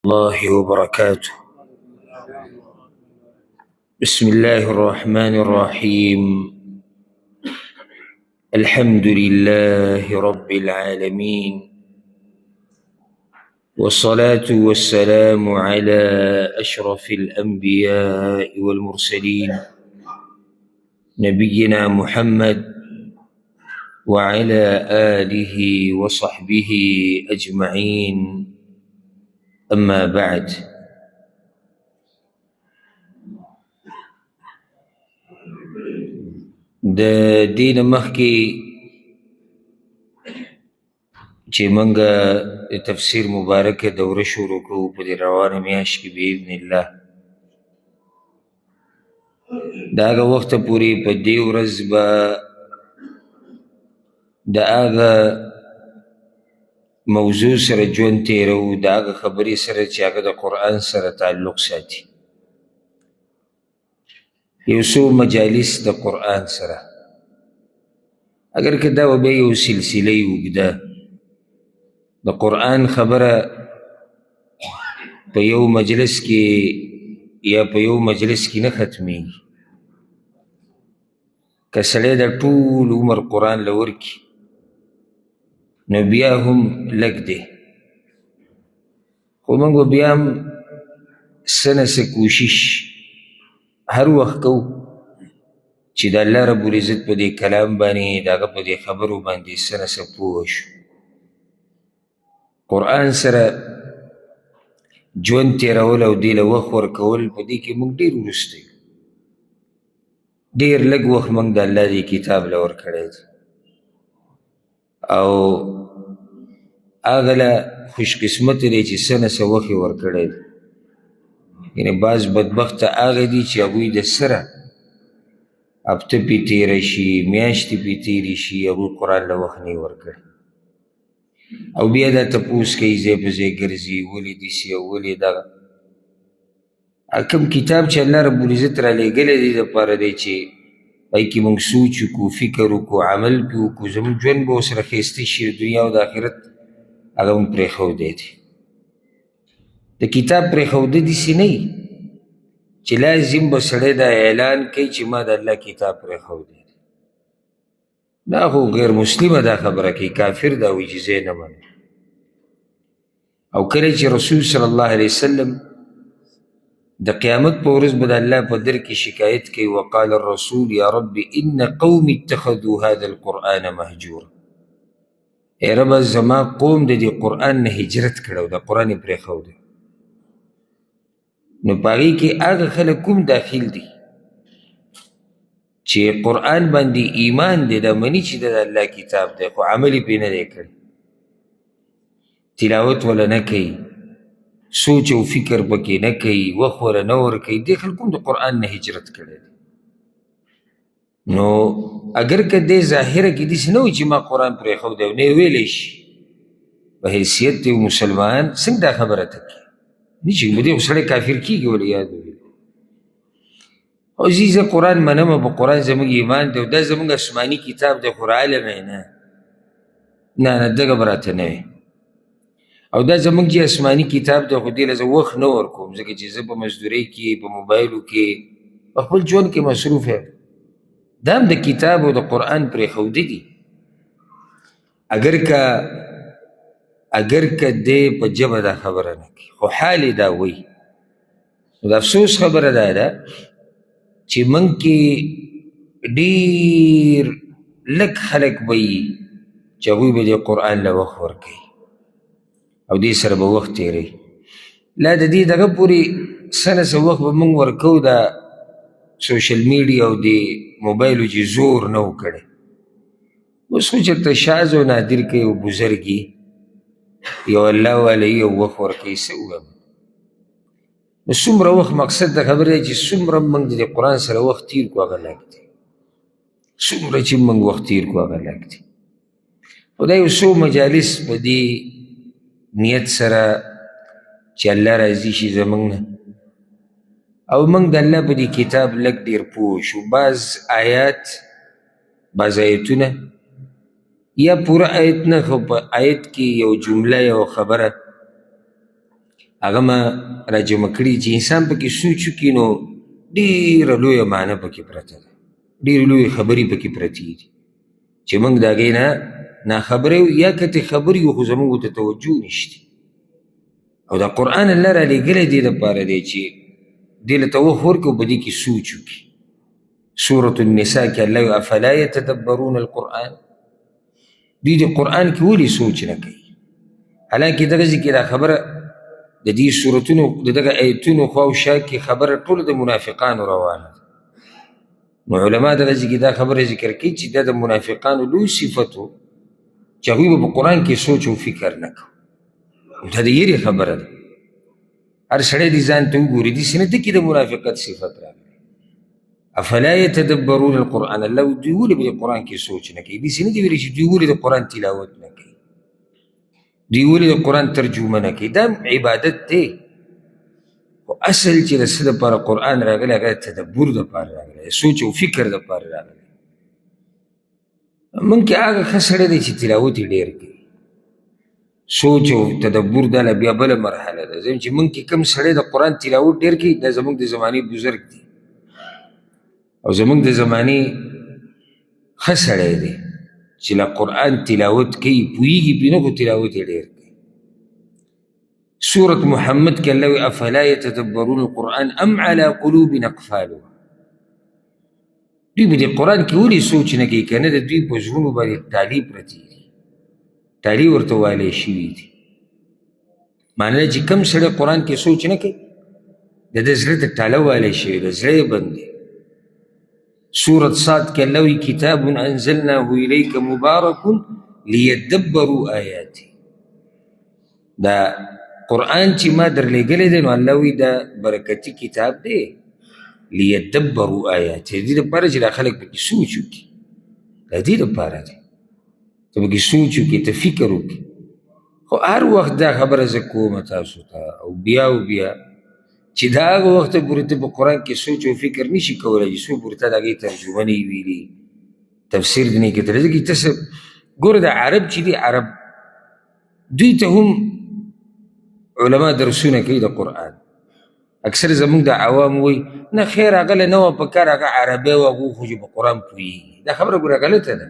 الله وبركاته. بسم الله الرحمن الرحيم. الحمد لله رب العالمين، والصلاة والسلام على أشرف الأنبياء والمرسلين نبينا محمد وعلى آله وصحبه أجمعين. أما بعد، د دین مخکې چې منګه د تفسیر مبارکه دوره شروع کوو په دې روانه میاشت کې باذن الله، د هغه وخته پورې په دې ورځ به د هغه موضوع سره ژوند تېرو، د هغه خبرې سره چې هغه د قرآن سره تعلق ساتي، یو څو مجالس د قرآن سره. اگر که دا به یو سلسله اوږده د قرآن خبره په یو مجلس کې یا په یو مجلس کې نه ختمیږي. که سړی د ټول عمر قرآن له ورکړي نو بیا هم لږ دی، خو موږ به بیا هم څه نه څه کوشش هر وخت کوو چې د الله رب العزت په دې کلام باندې د هغه په دې خبرو باندې څه نه څه پوه شو. قرآن سره ژوند تېرول او دې له وخت ورکول په دې کې موږ ډېر وروسته یو، ډېر لږ وخت موږ د الله دې کتاب له ورکړی دی، او هغه له خوش قسمته دی چې څه نه څه وخت یې ورکړی دی. یعنې بعض بدبخته هغه دي چې هغوی د سره هفته پې تېره شي، میاشتې پې تېرې شي، هغوی قرآن له وخت نه یې ورکړی، او بیا دا تپوس کوي ځای په ځای ګرځي ولې داسې او ولې دغه. کوم کتاب چې الله رب العزت رالیږلی دی دپاره دی چې پای کې موږ سوچ وکړو، فکر وکړو، عمل پې وکړو، زموږ ژوند به ورسره ښایسته شي، د دنیا او د آخرت هغه موږ پرېښودی دی. د کتاب پرېښوده داسې نه وي چې لازم به سړی دا اعلان کوي چې ما د الله کتاب پرېښودی دی. دا خو غیر مسلمه دا خبره کوي، کافر دا وایي چې زه یې نه منم. او کله چې رسول صلی الله علیه وسلم د قیامت په ورځ به د الله په در کې شکایت کوي، وقال الرسول یا رب ان قوم اتخذوا هذا القرآن مهجورا، ای ربه زما قوم د دې قرآن نه هجرت کړی، د قرآن یې پرېښودی. نو په هغې کې هغه خلک کوم داخل دي چې قرآن باندې ایمان دی، دا مني چې د الله کتاب دی، خو عمل یې پرې نه دی کړی، تلاوت ولا نه کوي، سوچ او فکر پکې نه کوي، وخت ولا نه ورکوي، دې خلکو هم د قرآن نه هجرت کړی دی. نو اگر که دې ظاهره کې داسې نه وي چې ما قرآن پرېښودی او نه یې ویلی شي، په حیثیت د یو مسلمان څنګه دا خبره ته کوي؟ نه چې په دې خو سړی کافر کېږي، والعیاذ بالله. او زه قرآن منم، په قرآن زموږ ایمان دی، او دا زموږ آسماني کتاب دی، خو عالم یې نه نه دغه به راته نه وي. او دا زموږ چې آسماني کتاب دی، خو دې له زه وخت نه ورکوم، ځکه چې زه په مزدورۍ کې، په موبایلو کې، په خپل ژوند کې مصروف یم. دا هم د کتاب او د قرآن پرېښوده دي. اگر که دی په ژبه دا خبره نه کوي، خو حال یې دا وایي. نو د افسوس خبره دا ده چې موږ کې ډېر لږ خلک به وي چې هغوی به دې قرآن له وخت ورکوي او دې سره به وخت تېروي. لا د دې دغه پورې څه نه څه وخت به موږ ورکوو، دا سوشل میډیا او د موبایلو چې زور نه و کړی. اوس خو چېرته شاذ او نادر که یو بزرګ یو الله والی یو وخت ورکوي، څه ووایم؟ نو څومره وخت، مقصد د خبرې دی چې څومره موږ د قرآن سره وخت تېر کړو هغه لږ دی، څومره چې موږ وخت تېر کړو هغه لږ دی. خو دا یو څو مجالس په دې نیت سره چې الله راضي شي زموږ نه، او موږ د الله په دې کتاب لږ ډېر پوه شو. بعض آیتونه یا پوره آیت نه، خو په آیت کې یو جمله، یو خبره، هغه ما راجمع کړي چې انسان پکې سوچ وکړي نو ډېره لویه معنی پکې پرته ده، ډېرې لویې خبرې پکې پرتې دي چې موږ د هغې نه ناخبره یو یا کتې خبرې یو خو زموږ ته توجه نشته. او دا قرآن الله رالیږلی دې دپاره دی چې دې له ته وخت ورکړو په دې کې سوچ وکړي. سورة النساء کې الله وایي افلا یتدبرون القرآن، دوی د قرآن کې ولې سوچ نه کوي؟ حالانکې دغسې کې دا خبره د دې صورتونو د دغه ایتونو خوا او شا کې خبره ټوله د منافقانو روانه ده. نو علما دغسې کې دا خبره ذکر کوي چې دا د منافقانو لوی صفت و چې هغوی به په قرآن کې سوچ او فکر نه کوي. دا د یېرې خبره ده. هر سړی دې ځان ته وګوري داسې نه ده کې د منافقت صفت راغلی. افلا یتدبرون القرآن، الله دوی ولې به د قرآن کې سوچ نه کوي؟ داسې نه دي ویلي چې دوی ولې د قرآن تلاوت نه کوي، دوی ولې د قرآن ترجمه نه کوي. دا عبادت دی، خو اصل چې د څه دپاره قرآن راغلی هغه تدبر دپاره راغلی، سوچ او فکر دپاره راغلی. موږ کې هغه ښه سړی دی چې تلاوت یې ډېر کوي، سوچ او تدبر دا لا بیا بله مرحله ده. ځکه چې موږ کې کوم سړی د قرآن تلاوت ډېر کوي دا زموږ د زمانې بزرګ دی او زموږ د زمانې ښه سړی دی چې له قرآن تلاوت کوي، پوهېږي پرې نه خو تلاوت یې ډېر کوي. سورة محمد کې الله وایي افلا یتدبرون القرآن ام علی قلوب اقفالها، دوی به د قرآن کې ولې سوچ نه کوي؟ که نه د دوی په زړونو باندې تالي پرتې دي، تالي ورته والی شوي دي. معنی چې کوم سړی قرآن کې سوچ نه کوي د ده زړه ته تاله والی شوي ده، زړه یې بند دی. سورة صاد کې الله وایي کتاب انزلناه الیک مبارک لیدبروا آیاته، دا قرآن چې ما درلیږلی دی نو الله وایي دا برکتي کتاب دی لیدبروا آیاته، دې دپاره چې دا خلک پکې سوچ وکړي، د دې دپاره دی ته پکې سوچ وکړي، ته فکر وکړي. خو هر وخت دا خبره زه کوم تاسو ته او بیا او بیا چې دا هغه وخته پورې ته په قرآن کې سوچ او فکر نشي کولی چې څو پورې تا د هغې ترجمه نه وي ویلي، تفسیر دې نه یې کتلی. ځکه ته ګوره دا عرب چې دي عرب دوی ته هم علما درسونه کوي د قرآن. اکثر زموږ د عوام وایي نه خیر هغه نه وه په کار، هغه عربی و هغو خو چې په قرآن پوهېږي. دا خبره ګوره غلطه ده.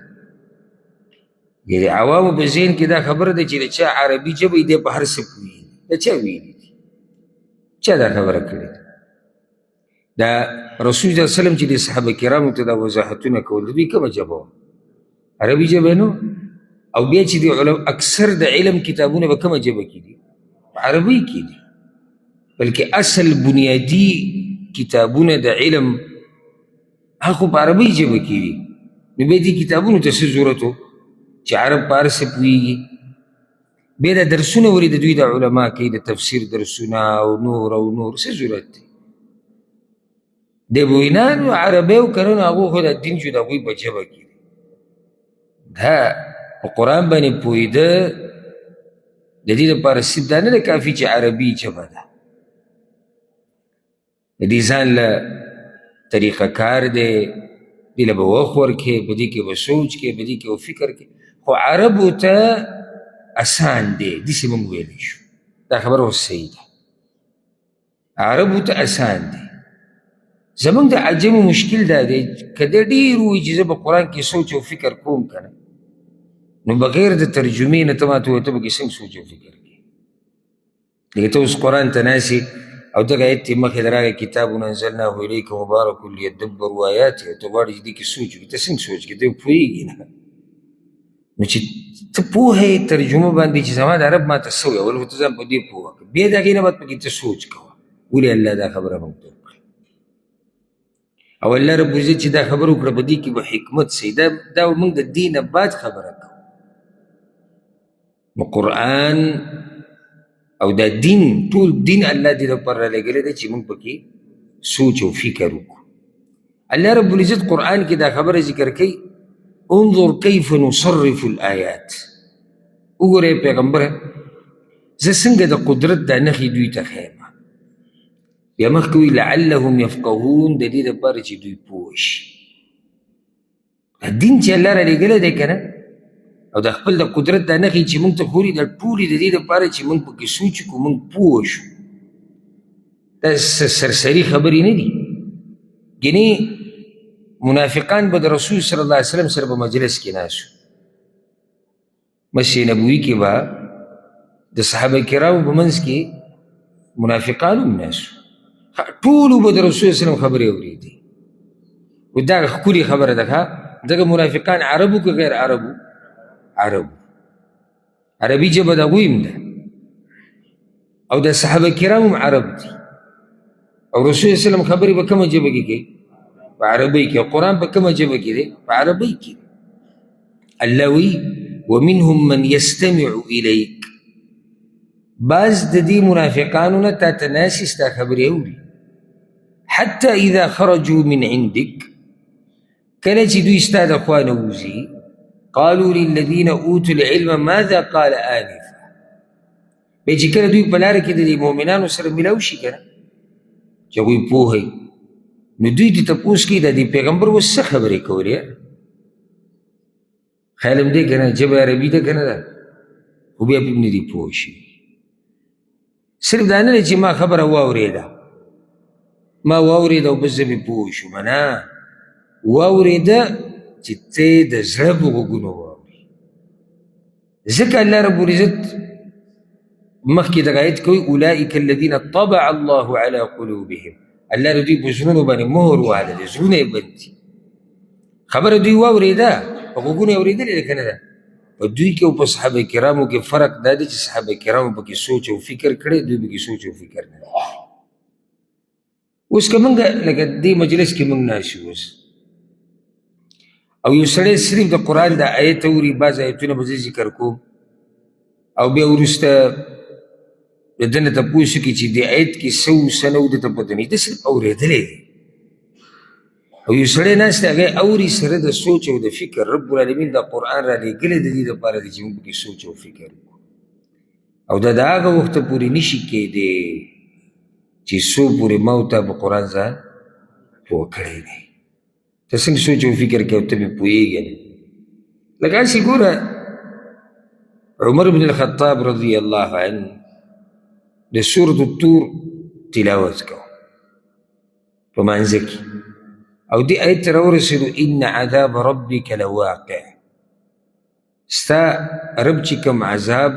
د عوامو په ذهن کې دا خبره ده چې د چا عربي ژبه دی په هر څه پوهېږي. دا چا ویلي دي؟ چا دا خبره کړې ده؟ دا رسول صلی الله علیه وسلم چې د صحابه کرامو ته دا وضاحتونه کول د دوی کومه ژبه وه؟ عربي ژبه نه. او بیا چې د اکثر د علم کتابونه په کومه ژبه کې دي؟ په عربي کې دي. بلکې اصل بنیادي کتابونه د علم هغه خو په عربي ژبه کې دي. نو بیا دې کتابونو ته څه ضرورت و چې عرب په هر څه پوهېږي؟ بیا دا درسونه ولې د دوی د علما کوي، د تفسیر درسونه او نور او نور، څه ضرورت دی؟ دی به وایي نه نو عربی و که نه نو هغو خو دا دین شو د هغوی په ژبه کې دی. دا په قرآن باندې پوهېده د دې لپاره صرف دا نه ده کافي چې عربي ژبه ده، د دې ځان له طریقه کار دی، دې له به وخت ورکړې، په دې کې به سوچ کې، په دې کې به فکر کې. خو عربو ته اسان دی، داسې به موږ ویلی شو. دا خبره اوس صحیح ده، عربو ته اسان دی. زموږ د عجمو مشکل دا دی که دی ډېر ووایي چې زه په قرآن کې سوچ او فکر کوم که نه، نو بغیر د ترجمې نه ته ماته ووایه ته پکې څنګه سوچ او فکر کوې؟ لکه ته اوس قرآن ته ناستې او دغه ایت یې مخې ته راغی کتاب انزلناه الیک مبارک لیدبروا آیاته، ته غواړې چې دې کې سوچ وکړي. ته څنګه سوچ کوې؟ ته پوهېږي نه. نو چې ته پوهه یې ترجمه باندې چې زما د عرب ماته څه وایي، اول خو ته ځان په دې پوهه کړه، بیا د هغې نه بعد پکې ته سوچ کوه ولې الله دا خبره موږ ته وکړه. او الله رب العزت چې دا خبره وکړه په دې کې به حکمت صحیح دا موږ د دې نه بعد خبره کوو. نو قرآن او دا دین ټول دین الله دې لپاره رالیږلی دی چې موږ پکې سوچ او فکر وکړو. الله رب العزت قرآن کې دا خبره ذکر کوي انظر کیف نصرف الآیات، وګورئ پیغمبره زه څنګه د قدرت دا نښې دوی ته ښیم. بیا مخکې وایي لعلهم یفقهون، د دې دپاره چې دوی پوه شي. دین چې الله رالیږلی دی که نه، او د خپل د قدرت دا نښې چې موږ ته ښوري دا ټولې د دې دپاره چې موږ پکې سوچ وکړو، موږ پوه شو. دا سرسری خبرې نه دي. ګینې منافقان به د رسول صلی الله علیه وسلم سره په مجلس کې ناست مسجد نبوي کې به د صحابه کرامو په منځ کې منافقان هم ناست ټولو به د رسول صلی الله علیه وسلم خبرې اورېدې. و دا ښکلې خبره ده ښه ځکه منافقان عربو که غیر عربو؟ عربو. عربي ژبه د هغوی هم ده او د صحابه کرام هم عرب دي او رسول صلی الله علیه وسلم خبرې په کومه ژبه کې کوي؟ په عربۍ کې. قرآن په کومه ژبه کې دی؟ په عربۍ کې. الله وی ومنهم من يستمع إليك، بعض د دې منافقانو نه تا ته ناستي ستا خبرې اوري. حتى إذا خرجوا من عندك، کله چې دوی ستا د خوا نه وځي، قالوا للذين أوتوا العلم ماذا قال آنفا، بیا چې کله دوی په لاره کې د دې مؤمنانو سره ملاو شي که نه چې هغوی پوهوي نو دوی دې تپوس کوي د دې پیغمبر اوس څه خبرې کولې؟ خیال هم دی که نه ژبه عربي ده که نه ده خو بیا پرې نه دي پوه شوي. صرف دا نه دی چې ما خبره واورېده ما واورېده او بس زه پرې پوه شوم، نه واورېده چې ته د زړه په غوږونو واورې. ځکه الله رب العزت مخکې دغه آیت کوي اولئک الذین طبع الله علی قلوبهم، الله د دوی په زړونو باندې مهر وهلی دی، زړونه یې بند دي. خبره دوی واورېده په غوږونو یې اورېدلې ده که نه ده؟ په دوی کې او په صحابه کرامو کې فرق دا دی چې صحابه کرامو پکې سوچ او فکر کړی، دوی پکې سوچ او فکر نه. اوس که موږ لکه دې مجلس کې موږ ناست یو اوس او یو سړی صرف د قرآن د آیت اوري، بعض آیتونه به زه ذکر کوم او بیا وروسته د ده نه تپوس وکړي چې دې آیت کې څه و څه نه و ده ته پته نه، ده صرف اورېدلی دی. او یو سړی ناست دی هغه اوري سره د سوچ او د فکر. رب العالمین دا قرآن را لېږلی د دې دپاره دی چې موږ پکې سوچ او فکر وکړو او دا د هغه وخته پورې نشي کېدی چې څو پورې ما او تا په قرآن ځان پوه کړی دی. ته څنګه سوچ او فکر کوې او ته پرې پوهېږې نه. لکه هسې ګوره عمر بن الخطاب رضی الله عنه د سورة الطور تلاوت کو په مانځه کې او دې آیت ته راورسېدو ان عذاب ربک لواقع. ستا رب چې کوم عذاب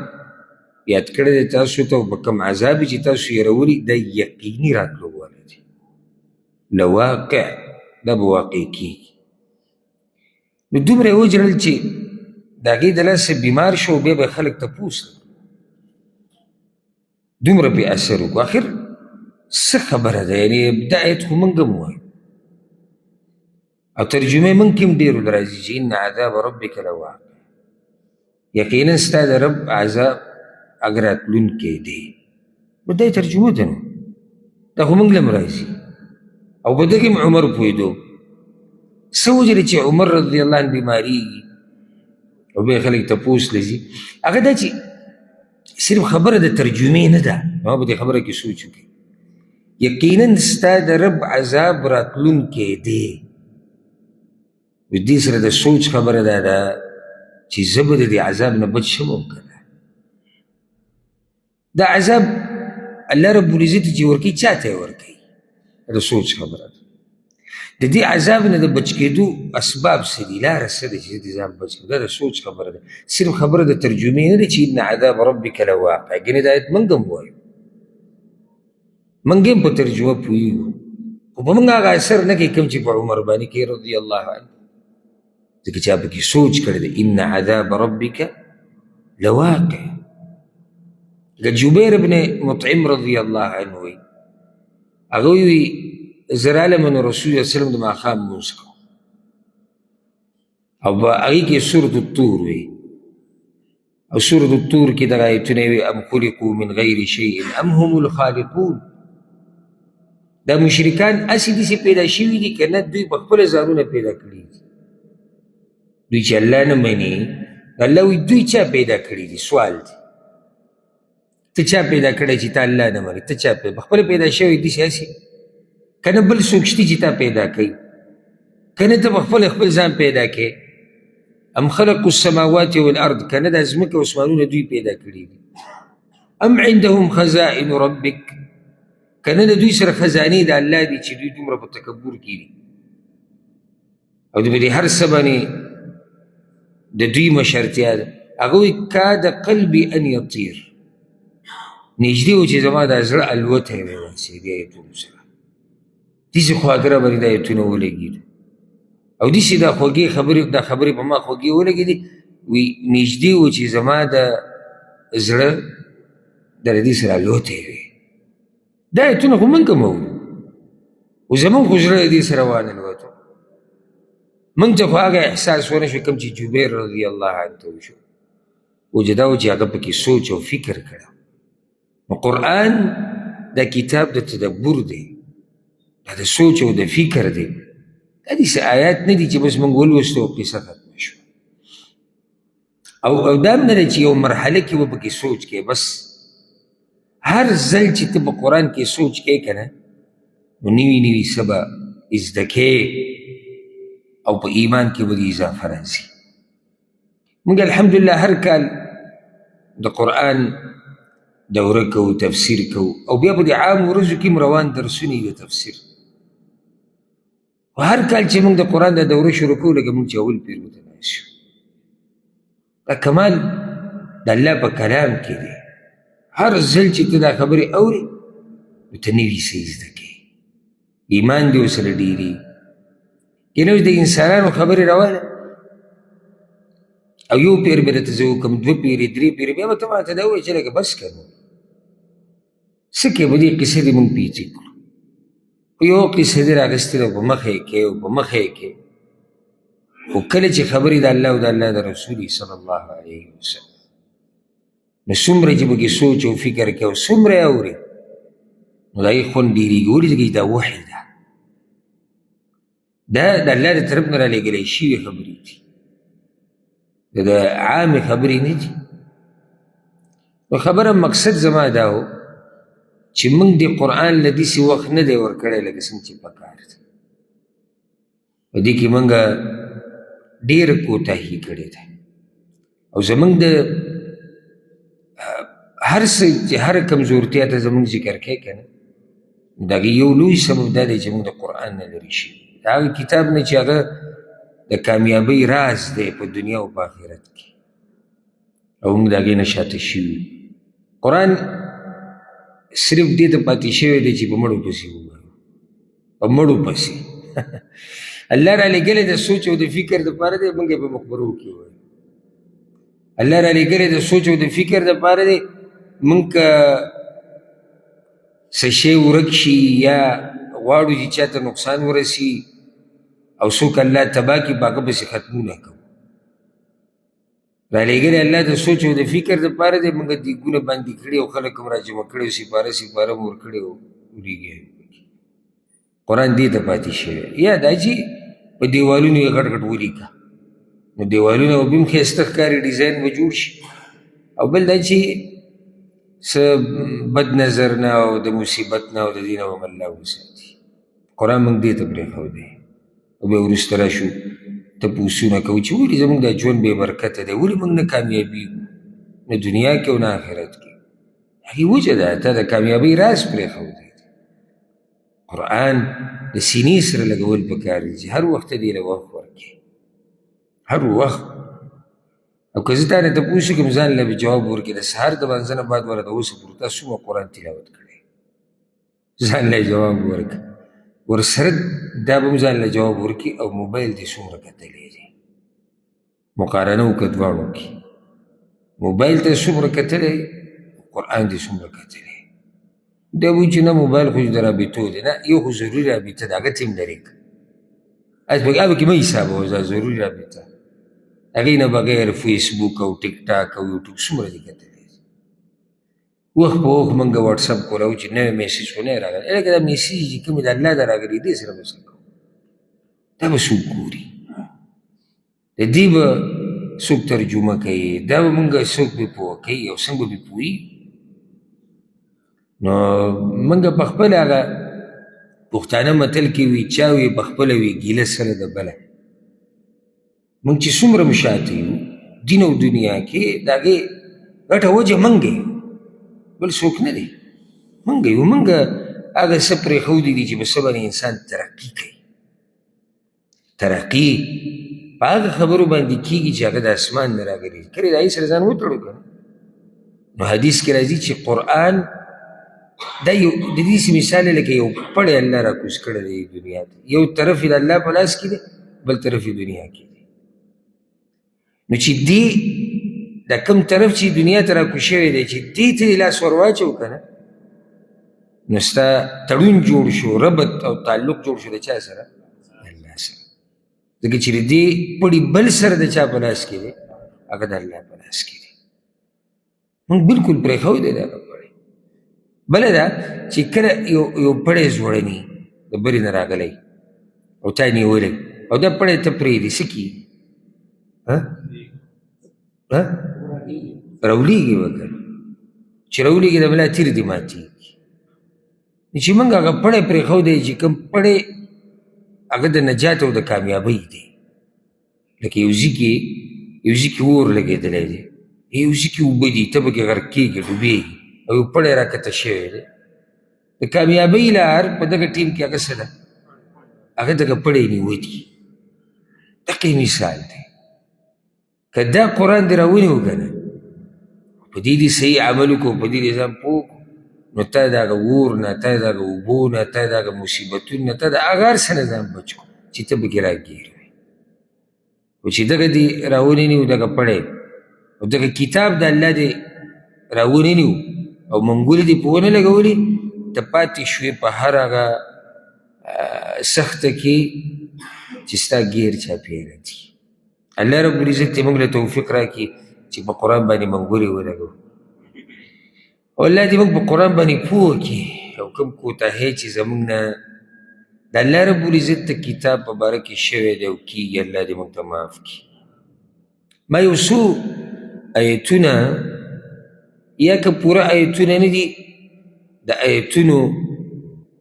یاد کړی دی تاسو ته او په کوم عذاب چې تاسو یېرولي دا یقیني راتلو والی دی. لواقع دا به واقع کېږي. نو دومره یې وجړل چې د هغې د لاسه بیمار شو بیا به خلک تپوس دومره پې اثر وکړو. آخر څه خبره ده یعنې دا آیت خو موږ هم وایو او ترجمه موږ کې هم ډېرو له راځي چې ان عذاب ربک لواقع، یقینا ستا د رب عذاب هغه راتلونکی دی. نو دا یې ترجمه ده نو دا خو موږ له هم راځي او په دې کې هم عمر پوهېدو. څه وجه دی چې عمر رضی الله عنه بیمارېږي او بیا خلک تپوس له ځي؟ هغه دا چې صرف خبره د ترجمې نه ده، ما په دې خبره کې سوچ وکړي. یقینا ستا د رب عذاب راتلونکی دی. دې سره د سوچ خبره دا ده چې زه به د دې عذاب نه بچ شم او که نه. دا عذاب الله رب العزت چې ورکوي چا ته یې ورکوي؟ د سوچ خبره ده. د دې عذاب نه د بچ کېدو اسباب څه دي؟ لاره څه ده چې زه دې ځان بچ کړم؟ دا د سوچ خبره ده، صرف خبره د ترجمې نه ده چې ان عذاب ربک لواقع. ګینې دا آیت موږ هم وایو، موږ هم په ترجمه پوهېږو خو په موږ هغه اثر نه کوي کوم چې په عمر باندې کوي رضی الله عنه، ځکه چې هغه پکې سوچ کړی دی ان عذاب ربک لواقع. لکه جبیر بن مطعم رضی الله عنه وایي هغه وایي زه رالم نو رسول الله صلی الله علیه وسلم د ماښام لمونځ کوم او په هغې کې سورة الطور وایي او سورة الطور کې دغه آیتونه وایي ام خلقوا من غیر شیء ام هم الخالقون. دا مشرکان هسې داسې پیدا شوي دي که نه دوی په خپله ځانونه پیدا کړي دي؟ دوی چې الله نه مني الله وایي دوی چا پیدا کړي دي؟ سوال دی ته چا پیدا کړی چې تا الله نه مني؟ ته چا په خپله پیدا شوی دي هسې که نه بل څوک شته چې تا پیدا کوي؟ که نه ته په خپل ځان پیدا کوې؟ ام خلقوا السماوات والارض، که نه دا ځمکه او اسمانونه دوی پیدا کړي دي؟ ام عندهم خزائن ربک، که نه د دوی سره خزانې د الله دي چې دوی دومره په تکبر کې دي او د دې هر څه باندې د دوی مشرتیا ده. هغه وایي کاد قلبي ان یطیر، نږدې و چې زما دا زړه الوتی وی ورسې دې ایتونو سره، داسې خواږه راباندې دا ایتونه ولګېدو او داسې دا خبرې په ما خوږې ولګېدې، وی نږدې و چې زما د زړه د دې سره الوتی وی. دا ایتونه خو موږ هم اورو خو زموږ خو زړه د دې سره وانلوتو، موږ ته خو هغه احساس ونه شو کوم چې جبیر رضی الله عنه ته وشو، و چې دا و چې هغه پکې سوچ او فکر کړه. نو قرآن دا کتاب د تدبر دی، دا د سوچ او د فکر دی، دا داسې آیات نه دي چې بس موږ ولوستو او قصه ختمه شوه. او دا هم نه دی چې یو مرحله کې به پکې سوچ کې، بس هر ځل چې ته په قرآن کې سوچ کې که نه نو نوي نوي څه به زده کې او په ایمان کې به دې اضافه راځي. موږ الحمدلله هر کال د قرآن دوره کوو، تفسیر کوو، او بیا په دې عام ورځو کې روان درسونه د تفسیر. و هر کال چې موږ د قرآن د دوره شروع کوو لکه موږ چې اول پیر متناسب شو. دا کمال د الله په کلام کې دی، هر ځل چې ته دا خبرې اورې نو ته نوي څه زده کوې، ایمان دې ورسره ډېرېږي. کنه د انسانانو خبرې روانه او یو پیر به درته زه وکړم، دوه پیرې، درې پیرې، بیا به ته ماته دا ووایې چې لکه بس که نو څه کې به دې قصې دې موږ پیچې کړو. خو یو قصه دې راغستې ده په مخه یې کې او په مخه یې کې، خو کله چې خبرې د الله او د الله د رسول صلی الله علیه وسلم نو څومره چې پکې سوچ او فکر کوې او څومره یې اورې نو د هغې خوند ډېرېږي. ولې ځکه چې دا وحی ده، دا د الله د طرف نه رالېږلی شوي خبرې دي، د عامې خبرې نه دي. نو خبره مقصد زما دا و چې موږ د قرآن له داسې وخت نه دی ورکړی لکه څنګه چې پکار ده. په دې کې موږ ډېره کوتاهي کړې ده او زموږ د هر څه چې هر کمزورتیا ته زموږ ذکر کوي که نه د هغې یو لوی سبب دا دی چې موږ د قرآن نه لرې شي، د هغه کتاب نه چې هغه د کامیابۍ راز دی په دنیا او په آخرت کې، او موږ د هغې نه شاته شوي. قرآن صرف دې ته پاتې شوی دی چې په مړو پسې ووایو، په مړو پسې الله رالېږلی د سوچ او د فکر دپاره دی، موږ یې په مقبرو کې وایو. الله رالېږلی د سوچ او د فکر دپاره دی، موږ که څه شی ورک شي یا غواړو چې چاته نقصان ورسي او څوک الله تباه کړي په هغه پسې ختمونه کوو. رالېږلی الله د سوچ او د فکر دپاره دی، موږ دیګونه باندې کړي او خلک هم راجمع کړي او سپاره هم ورکړي او وریږي. قرآن دې ته پاتې شوی. یا دا چې په دیوالونو یې غټ غټ ولیکه نو دیوالونه به هم ښایسته ښکاري، ډیزاین به جوړ شي، او بل دا چې څه بد نظر نه او د مصیبت نه او د دې نه هم الله وساتي. قرآن موږ دې ته پرېښودی او بیا وروسته راشو تپوسونه کوو چې ولې زموږ دا ژوند بې برکته دی، ولې موږ نه کامیابېږو نه دنیا کې او نه آخرت کې. هغې وجه ده، تا د کامیابۍ راز پرېښودی. قرآن د سینې سره لګول پکار دي چې هر وخت ته دې له وخت ورکړې، هر وخت. او که زه تا نه تپوس وکړم ځان له به جواب ورکړې، د سهار د لمانځه نه بعد وله د اوسه پورې تا څومره قرآن تلاوت کړی، ځان له جواب ورکړه. ورسره دا به هم ځان له جواب ورکړي او موبایل دې څومره کتلی دی، مقارنه وکړه دواړو کې، موبایل ته څومره کتلی، قرآن دې څومره کتلی. دا وایي چې نه موبایل خو د رابطو دی، نه یو خو ضروري رابطه ده، هغه ته هم لرې کړه، هغه کې مه حسابوه، دا ضروري رابطه. هغې نه بغیر فیسبوک او ټیک ټاک او یوټیوب څومره دې کتلی دي. وخت په وخت موږ واټساپ کولاو چې نوی میسیج خو نه یې راغلی، لکه دا میسیج چې کومې د الله د راغلي دې سره به څه کوو، دا به څوک ګوري، د دې به څوک ترجمه کوي، دا به موږ څوک به پوه کوي او څنګه به پوهېږي. نو موږ په خپله هغه پښتانه متل کې وي چا وي په خپله وي ګیله سره د بله. موږ چې څومره مشاته یو دین او دنیا کې د هغې غټه وجه موږ یو، بل څوک نه دی. موږ یو، موږ هغه څه پرېښودي دي چې په څه باندې انسان ترقي کوي. ترقي په هغه خبرو باندې کېږي چې هغه د اسمان نه راغلي دي. کله د هغې سره ځان وتړو که نه، نو حدیث کې راځي چې قرآن دا یو د دې سي مثال لکه یو پړی الله راکوز کړی دی دنیا ته، یو طرف یې د الله په لاس کې دی، بل طرف یې دنیا کې دی. نو چې دې دا کوم طرف چې دنیا ته راکوز شوی دی چې دې ته یې لاس ور واچو که نه، نو ستا تړون جوړ شو، ربط او تعلق جوړ شو د چا سره؟ الله سره. ځکه چې د دې پړي بل سره د چا په لاس کې دی؟ هغه د الله په لاس کې دی. موږ بلکل پرېښودی دی هغه پړی. بله ده چې کله یو پړی زوړني د برې نه راغلی او تا نیولی او دا پړی ته پرېږدي څه کېږي؟ راولېږي به که نه، چې راولېږي د بلا تیر دې ماتېږي. چې موږ هغه پړی پرېښودی چې کوم پړی هغه د نجات او د کامیابۍ دی، لکه یو ځي کې اور لګېدلی دی، یو ځي کې اوبه دي، ته پکې غرق کېږي، ډوبېږي، او یو پړی راکښته شوی دی. د کامیابۍ لار په دغه ټیم کې هغه څه ده؟ هغه دغه پړی نیولي. دقیق مثال دی. که دا قرآن دې راونیو که نه، په دې دې صحیح عمل وکړو، په دې دې ځان پوه کړو، نو تا د هغه اور نه، تا د هغه اوبو نه، تا د هغه مصیبتونو نه، تا د هغه هر څه نه ځان بچ کړو چې ته پکې راګیر وې. خو چې دغه دې راونیو دغه پړی او دغه کتاب د الله دې راونیو او منګولې دې په ونه لګولې، ته پاتې شوې په هر هغه سخته کې چې ستا ګیر چاپېره دي. الله رب العزت دې موږ له توفیق راکړي چې په قرآن باندې منګولې ولګو، او الله دې موږ په قرآن باندې پوه کړي، او کوم کوتاهۍ چې زموږ نه د الله رب العزت د کتاب په باره کې شوی دی او کېږي، الله دې موږ ته معاف کړي. ما یو څو ایتونه یا که پوره ایتونه نه دي، د ایتونو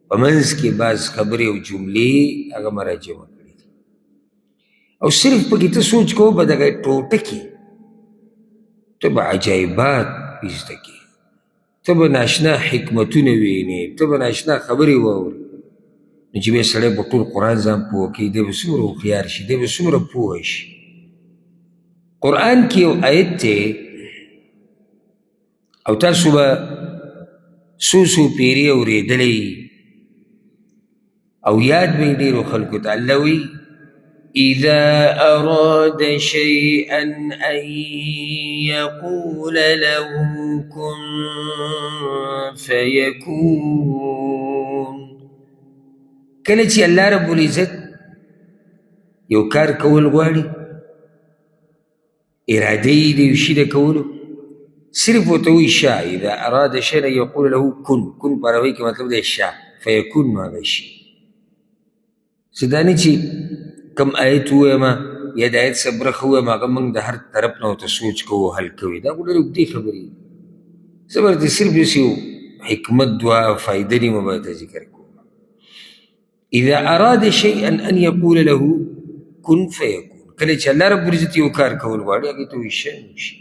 په منځ کې بعض خبرې او جملې هغه مراجمه کړي دي، او صرف پکې ته سوچ کوو په دغه ټوټه کې ته به عجایبات زده کړې، ته به ناشنا حکمتونه وینې، ته به ناشنا خبرې واورې. نو چې بیا سړی په ټول قرآن ځان پوه کوي، دی به څومره هوښیار شي، دی به څومره پوه شي. قرآن کې یو آیت دی او تاسو به څو پیرې اورېدلی او یاد به یې ډېرو خلکو ته. الله وایي إذا أراد شيئا أن يقول له كن فيكون. کله چې الله رب العزت یو کار کول غواړي، اراده یې د یو شي د کولو، صرف ورته وایي شا. اذا اراد شیئا یقول له کن. کن په عربۍ کې مطلب دی شا، فیکون نو هغه شي. څه دا نه چې کم آیت ووایم یا د آیت څه برخه ووایم هغه موږ د هر طرف نه ورته سوچ کوو حل کوي، دا خو ډېرې اوږدې خبرې دي. زه به درته صرف داسې یو حکمت دوه فایده نیمه به درته ذکر کوم. اذا اراد شیئا ان یقول له کن فیکون. کله چې الله رب العزت یو کار کول غواړي هغې ته وایي شی وشي.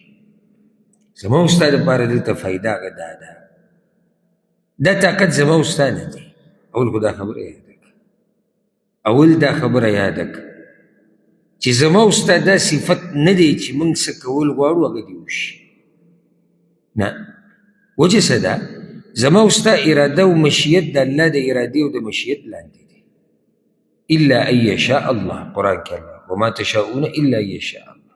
زما او ستا دپاره دلته فایده هغه دا ده، دا طاقت زما او ستا نه دی. اول خو دا خبره یاده کړه، اول دا خبره یاده کړه چې زما او ستا دا صفت نه دی چې موږ څه کول غواړو هغه دې وشي. نه، وجه څه ده؟ زما او ستا اراده او مشیت د الله د ارادې او د مشیت لاندې دی. الا ان یشاء الله، قرآن کې الله وما تشاؤون الا ان یشاء الله.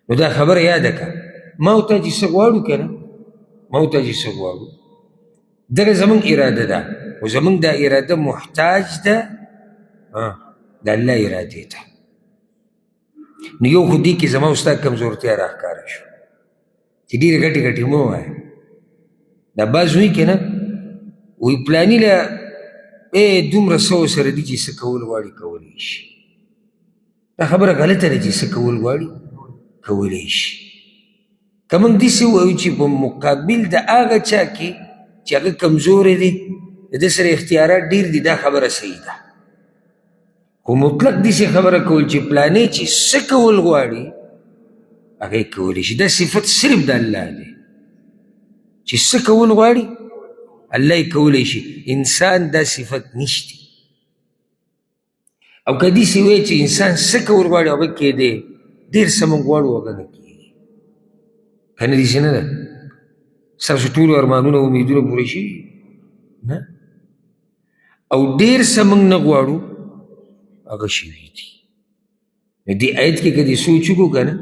نو دا خبره یاده کړه، ما او تا چې څه غواړو که نه، ما او تا چې څه غواړو دغه زموږ اراده ده، خو زموږ دا اراده محتاج ده د الله ارادې ته. نو یو خو دې کې زما او ستا کمزورتیا راښکاره شو چې ډېرې ګټې ګټې مه ووایه. دا بعض وایي که نه، وایي پلاني له دومره سوو سره دي چې څه کول غواړي کولی شي. دا خبره غلطه ده چې څه کول غواړي کولی شي. که موږ داسې ووایو چې په مقابل د هغه چا کې چې هغه کمزوری دی د ده سره اختیارات ډېر دي، دا خبره صحیح ده. خو مطلق داسې خبره کول چې پلانې چې څه کول غواړي هغه یې کولی شي، دا صفت صرف د الله دی چې څه کول غواړي الله یې کولی شي. انسان دا صفت نشتی. او که داسې وایي چې انسان څه کول غواړي هغه کېدی، ډېر څه موږ غواړو هغه نه کېږي. که نه داسې نه ده؟ ستاسو ټولو ارمانونه او امیدونه پوره شوي نه؟ او ډېر څه موږ نه غواړو هغه شوي دي. نو دې آیت کې که دې سوچ وکړو که نه،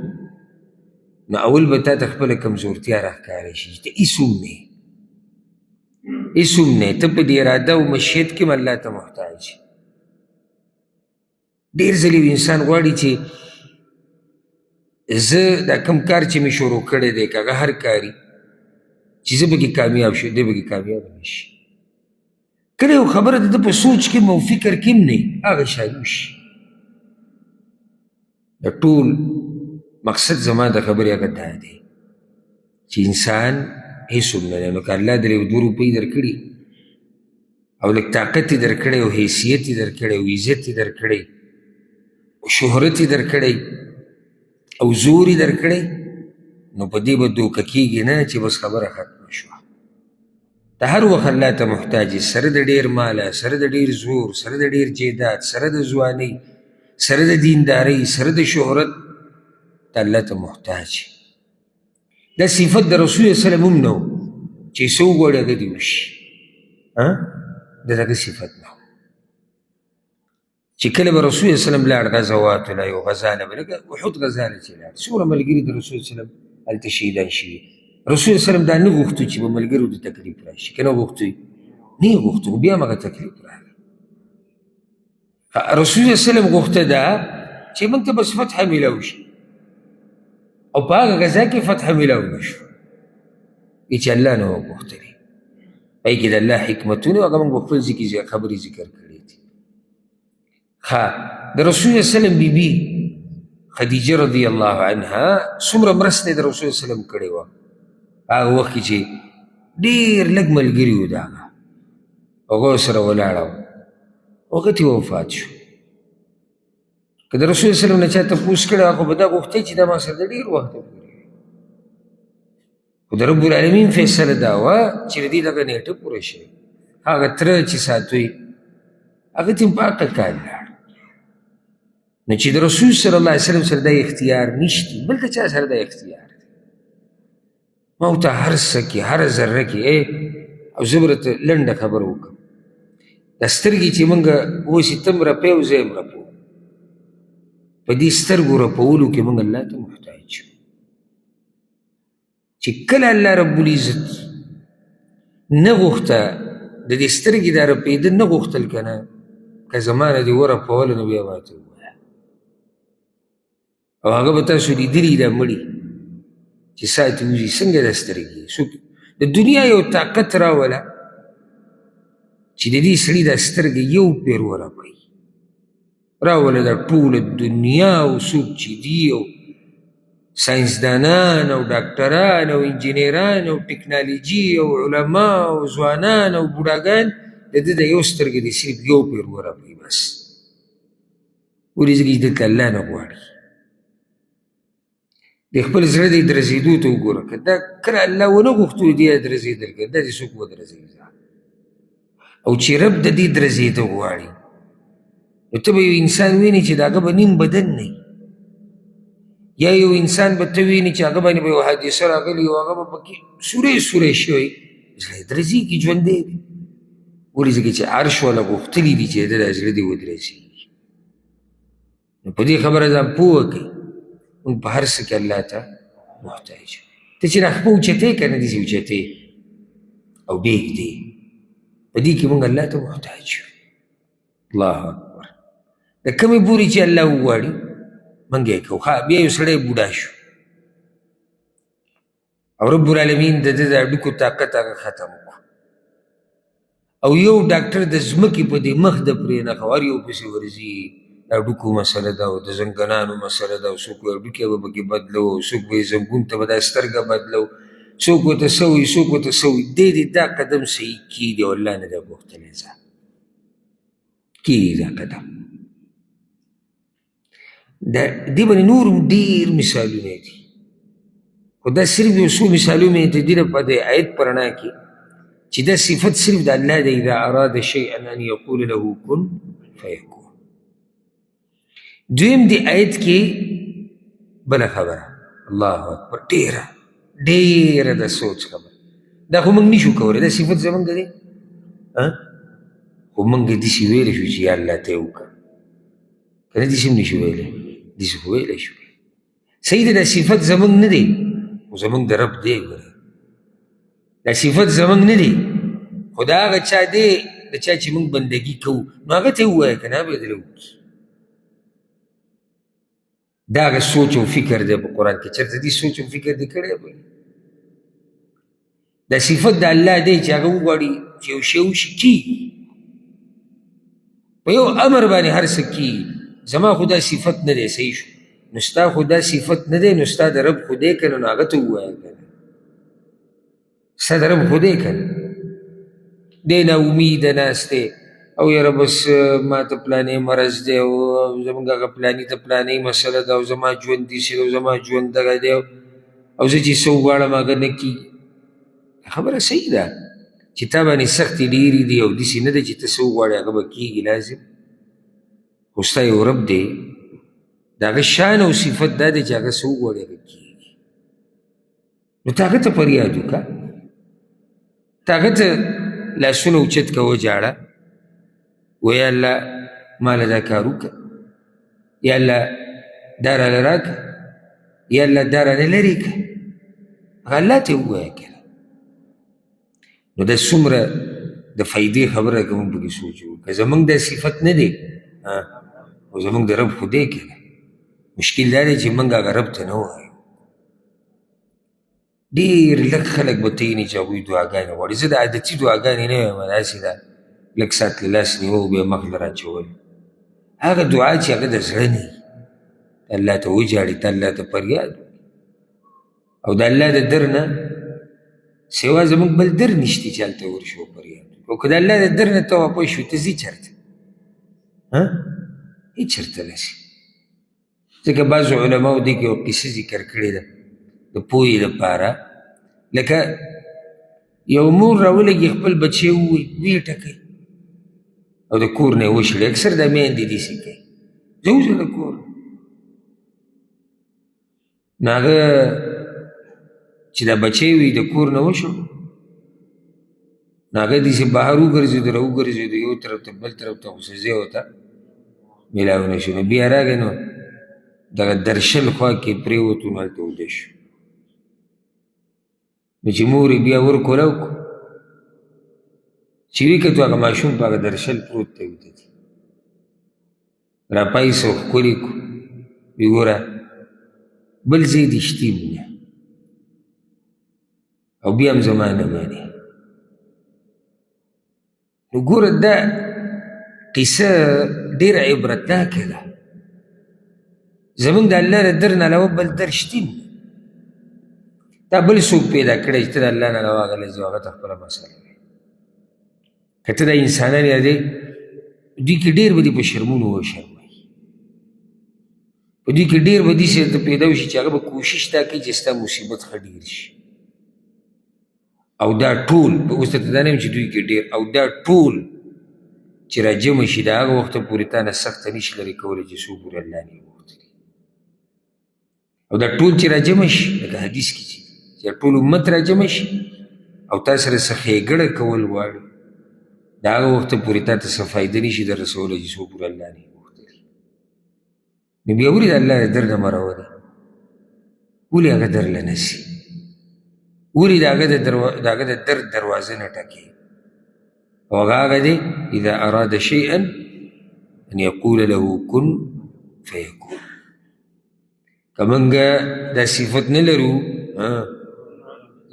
نو اول به تا ته خپله کمزورتیا راښکاره شي چې ته هېڅ هم نه یې، هېڅ هم نه یې. ته په دې اراده او مشیت کې هم الله ته محتاج یې. ډېر ځلې انسان غواړي چې زه دا کوم کار چې مې شروع کړی دی که هغه هر کاري چې زه پکې کامیاب شو، دی پکې کامیاب نه شي. کله یو خبره د ده په سوچ کې او فکر کې هم نه وي، هغه شی وشي. د ټول مقصد زما د خبرې هغه دا دی چې انسان هېڅ هم نه دی. نو که الله درې 2 روپۍ درکړي او لږ طاقت یې درکړی او حیثیت یې درکړی او عزت یې درکړی او شهرت یې درکړی او زور یې درکړی، نو په دې به دوکه کېږي نه چې بس خبره ختمه شوه. ته هر وخت الله ته محتاج یې، سره د ډېر ماله، سره د ډېر زور، سره د ډېر جیدات، سره د ځوانۍ، سره د دیندارۍ، سره د شهرت، ته الله ته محتاج یې. دا صفت د رسول صلی الله علیه وسلم هم نه و چې څه وغواړي هغه دې وشي. د دغه صفت نه و چې کله به رسول صلی الله علیه وسلم لاړ غزواتو له، یو غزا له به لکه احد غزا له چې لاړ، څومره ملګري د رسول صلی الله علیه وسلم هلته شهیدان شوي. رسول صلی الله علیه وسلم دا نه غوښتو چې به ملګرو د تکلیف راشي، که نه غوښتو یې؟ نه یې غوښتو، خو بیا هم هغه تکلیف راغی. رسول صلی الله علیه وسلم غوښته دا چې موږ ته بس فتح میلاو شي، او په هغه غزا کې فتح میلاو نه شو. چې الله نه و غوښتلې، پای کې د الله حکمتونه هغه موږ په خپل خبرې ذکر کړي دي. د رسول الله صلی الله علیه وسلم بیبي خدیجه رضی الله عنها څومره مرسته د رسول الله صلی الله علیه وسلم کړې وه هغه وخت کې چې ډېر لږ ملګري وو د هغه، هغه سره ولاړه وه، هغه ترې وفات شو. که د رسول الله صلی الله علیه وسلم نه چا تپوس کړی هغه به دا غوښتی چې دا ما سره د ډېر وخته پورې وي، خو د رب العالمین فیصله دا وه چې د دې دغه نیټه پوره شي. هغه تره چې ساتوي هغه ته په حقه کار لاړ. نو چې د رسول صلی الله علیه وسلم سره دا اختیار نشته، بل ته چا سره دا اختیار دی؟ ما ورته هر څه کې هره ذره کې او زه به درته لنډه خبره وکړم. دا سترګې چې موږ اوس ته م رپې او زه یم رپو، په دې سترګو رپولو کې موږ الله ته محتاج یو. چې کله الله رب العزت نه غوښته د دې سترګې دا رپېده نه غوښتل که نه، که زما نه دې ورپوله نو بیا ماته ووایه. او هغه به تاسو لیدلي دا مړي چې ساعت وځي څنګه دا سترګې څوک د دنیا یو طاقت راوله چې د دې سړي دا سترګې یو پیر ورپوي، راوله دا ټوله دنیا او څوک چې دي او ساینسدانان او ډاکټران او انجینران او ټکنالوجي او علما او ځوانان او بوډاګان د ده د یو سترګې د صرف یو پیر ورپوي بس. ولې ځکه چې دلته الله نه غواړي. د خپل زړه د درزېدو ته وګوره، که دا کله الله ونه غوښتو دې درزېدل که دا دې څوک ودرزوي. او چې رب د دې درزېده غواړي نو ته به یو انسان وینې چې د هغه به نیم بدن نه وي، یا یو انسان به ته وینې چې هغه باندې به یو حادثه راغلي او هغه به پکې سوری سوری شوی، زړه یې درزېږي، ژوندی دی. ولې ځکه چې عرش والا غوښتلي دي چې د دا زړه دې ودرزېږي. نو په دې خبره ځان پوه کړئ، موږ په هر څه کې الله ته محتاج یو. ته چې راخپه اوچتې که نه داسې اوچتې او بېږدې، په دې کې موږ الله ته محتاج یو. الله اکبر. د کمې پورې چې الله وغواړي موږ یې کوو. بیا یو سړی بوډا شو او رب العالمین د ده د هډوکو طاقت هغه ختم کړو، او یو ډاکټر د ځمکې په دې مخ د پرې نښه هر یو پسې ورځي، د هډوکو مسله ده او د زنګنانو مسله ده، او څوک به هډوکي به پکې بدلو، څوک به یې زنګون ته به دا سترګه بدلو، څوک ورته څه وایي څوک ورته څه وایي. دې دا قدم صحیح کېږي او الله نه دی غوښتلی ځه کېږي دا قدم. دې باندې نور ډېر مثالونه دي، خو دا صرف یو څو مثالونه د دې په دې آیت په رڼا کې چې دا صفت صرف د الله دی. اذا اراد شیئا ان یقول له کن فیکون. دویم دی آیت کې بله خبره، الله اکبر، ډیره د سوچ خبره. دا خو موږ نشو کولی، دا صفت زموږ دی، خو موږ داسې ویلی شو چې یا الله ته یې وکړه، که نه داسې هم نشو ویلی، داسې خو ویلی شو. صحیح دی، دا صفت زموږ نه دی، خو زموږ د رب دی. ګوره دا صفت زموږ نه دی، خو دا هغه چا دی د چا چې موږ بندګي کوو، نو هغه ته یې ووایه که نه به یې درې وکړي. دا هغه سوچ او فکر دی په قرآن کې. چېرته دې سوچ او فکر دې کړی دی؟ دا صفت د الله دی چې هغه وغواړي چې یو شی وشي کېږي، په یو امر باندې هر څه کېږي. زما خو دا صفت نه دی، صحیح شو، نو ستا خو دا صفت نه دی، نو ستا د رب خو دی که نه، نو هغه ته ووایه که نه، ستا د رب خو دی که نه. دی نا امیده ناست دی او یاره بس ما ته پلانې مرض دی او زموږ هغه پلاني ته پلانې مسله ده او زما ژوند داسې ده او زما ژوند دغه دی او زه چې څه وغواړم هغه نه کېږي. خبره صحیح ده چې تا باندې سختې ډېرې دي او داسې نه ده چې ته څه وغواړې هغه به کېږي لازم، خو ستا یو رب دی، د هغه شان او صفت دا دی چې هغه څه وغواړې هغه کېږي. نو ته هغه ته فریاد وکړه، ته هغه ته لاسونه اوچت که وجاړه، ویا الله ماله دا کار وکړه، یا الله دا راله راکړه، یا الله دا رانه لرې کړه، هغه الله ته یې ووایه که نه. نو دا څومره د فایدې خبره که موږ پکې سوچ وکړو. که زموږ دا صفت نه دی او زموږ د رب خو دی که نه، مشکل دا دی چې موږ هغه رب ته نه وایو. ډېر لږ خلک به ته ویني چې هغوی دعاګانې غواړي. زه د عادتي دعاګانې نه وایم، داسې ده لږ ساعت له لاس نیوه بیا مخ له راچول. هغه دعا چې هغه د زړه نه وي، الله ته وژاړي، ته الله ته فریاد او د الله د در نه سوا زموږ بل در نشته چې هلته ورشو فریاد. او که د الله د در نه ته واپس شو، ته ځې چېرته؟ هېڅ چېرته نه شي. ځکه بعضو علماو دې کې یو قصه ذکر کړې ده د پوهې لپاره. لکه یو مور راولګي خپل بچی ویې ټکوي او د کور نه یې وشړي. اکثر دا میندې داسې کوي، ځه وځه د کور. نو هغه چې دا بچی وي د کور نه وشو، نو هغه داسې بهر وګرځېدو راوګرځېدو یو طرف ته بل طرف ته، خو څه ځای ورته میلاو نه شو. نو بیا راغی نو دغه درشل خوا کې پرېوتو، نو هلته ویده شو. نو چې مور یې بیا ورکولاو کړو، چې وکتو هغه ماشوم په هغه درشل پروت دی، ویده دی. راپایسه او ښکلې کړو، وی ګوره بل ځای دې شتي بونه او بیا هم زما نه مانې. نو ګوره دا قصه ډېره عبرتناکه ده. زموږ د الله د در نه علاوه بل در شتي نه، دا بل څوک پیدا کړی چې ته د الله نه علاوه هغه لږ هغه ته خپله مسله وایي. که ته دا انسانان یادې، دوی کې ډېر به دې په شرمونو وشرموي، په دوی کې ډېر به داسې ته پیدا وشي چې هغه به کوشش دا کوي چې ستا مصیبت ښه ډېر شي. او دا ټول اوس ته دا نه یم چې دوی کې ډېر، او دا ټول چې راجمع شي د هغه وخته پورې تا نه سخته نشي لرې کولی چې څو پورې الله نه یې غوښتلي. او دا ټول چې راجمع شي لکه حدیث کې چې ټول امت راجمع شي او تا سره څه ښېګړه کول غواړي، د هغه وخته پورې تا ته څه فایده نشي در رسولی چې څو پورې الله نه یې غوښتلي. نو بیا ولې د الله د در نه مه راولې؟ ولې هغه در له نه سي؟ ولې د هغه د در دروازه نه ټکې؟ او هغه دی اذا اراد شیئا ان یقول له کن فیکون. که موږ دا صفت نه لرو،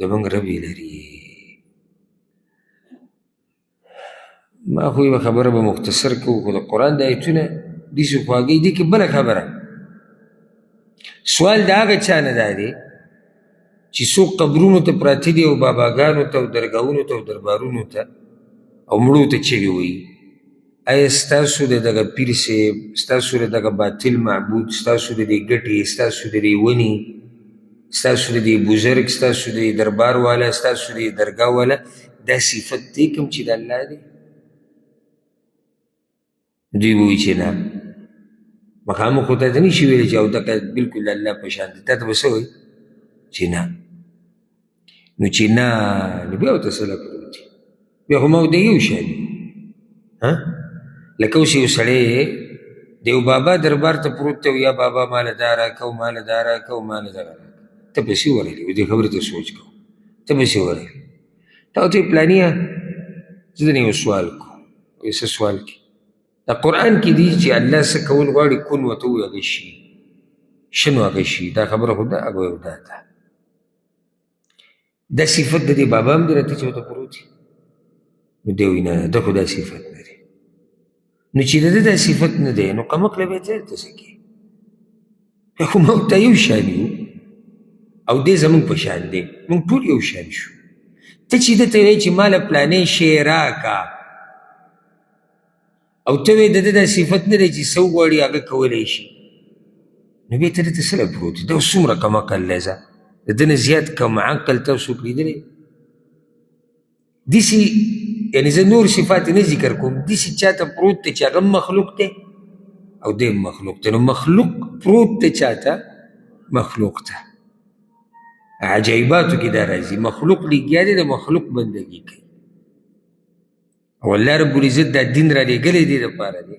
زموږ رب یې لري. ما خو یوه خبره به مختصر کوو، خو د قرآن د آیتونه داسې خواږی دي. کې بله خبره، سوال د هغه چا نه دا دی چې څوک قبرونو ته پراته دي او باباګانو ته او درګاهونو ته او دربارونو ته او مړو ته چغې وایي، آیا ستاسو د دغه پیر صاحب، ستاسو د دغه باطل معبود، ستاسو د دې ګټې، ستاسو د دې ونې، ستاسو د دې بزرګ، ستاسو د دې دربار والا، ستاسو د دې درګاه والا دا صفت دی کوم چې د الله دی؟ دوی به وایي چې نه، مخامخ خو ته نه شي ویلی چې او دغه بلکل د الله په شان دی. تا ته به څه وایي چې نه. نو چې نه نو بیا ورته څه پروت دي؟ بیا خو ما د یو شی دی. لکه اوس یو سړی د یو بابا دربار ته پروت دی، یا بابا ماله دا راکه او ماله دا راکه او ماله دغه راکه. ته پسې ورغلې او دې خبرې ته سوچ کوو، ته پسې ورغلې، تا ورته ویې پلانیه زه درنه یو سوال کوم. وایي څه سوال کې؟ دا قرآن کې دي چې الله څه کول غواړي کن ورته ووایي هغه شي، شنو هغه شي. دا خبره خو ده، هغه دا ده. دا صفت د دې بابا هم دی راته چې ورته پروت وي؟ نو دی وایي نه ده خو دا صفت نه دی. نو چې د ده دا صفت نه دی نو قمقله بیا ته ته څه کوې؟ بیا خو موږ ته یو شان یو او دی زموږ په شان دی، موږ ټول یو شان شو. ته چې ده ته وایې چې ماله پلانې شی راکه او ته وایې د ده دا صفت نه دی چې څه وغواړي هغه کولی شي، نو بیا ته دته څه له پروت دی؟ دا اوس څومره کم عقل دی؟ زه د ده نه زیات کم عقل ته څوک لیدلی؟ داسې یعنې زه نور صفات نه ذکر کوم، داسې چاته پروت دی چې هغه هم مخلوق دی او دی هم مخلوق دی. نو مخلوق پروت دی چاته؟ مخلوق ته. عجایباتو کې دا راځي، مخلوق لګیا دی د مخلوق بندګي کوي. او الله رب العزت دا دین را لېږلی دی دپاره دی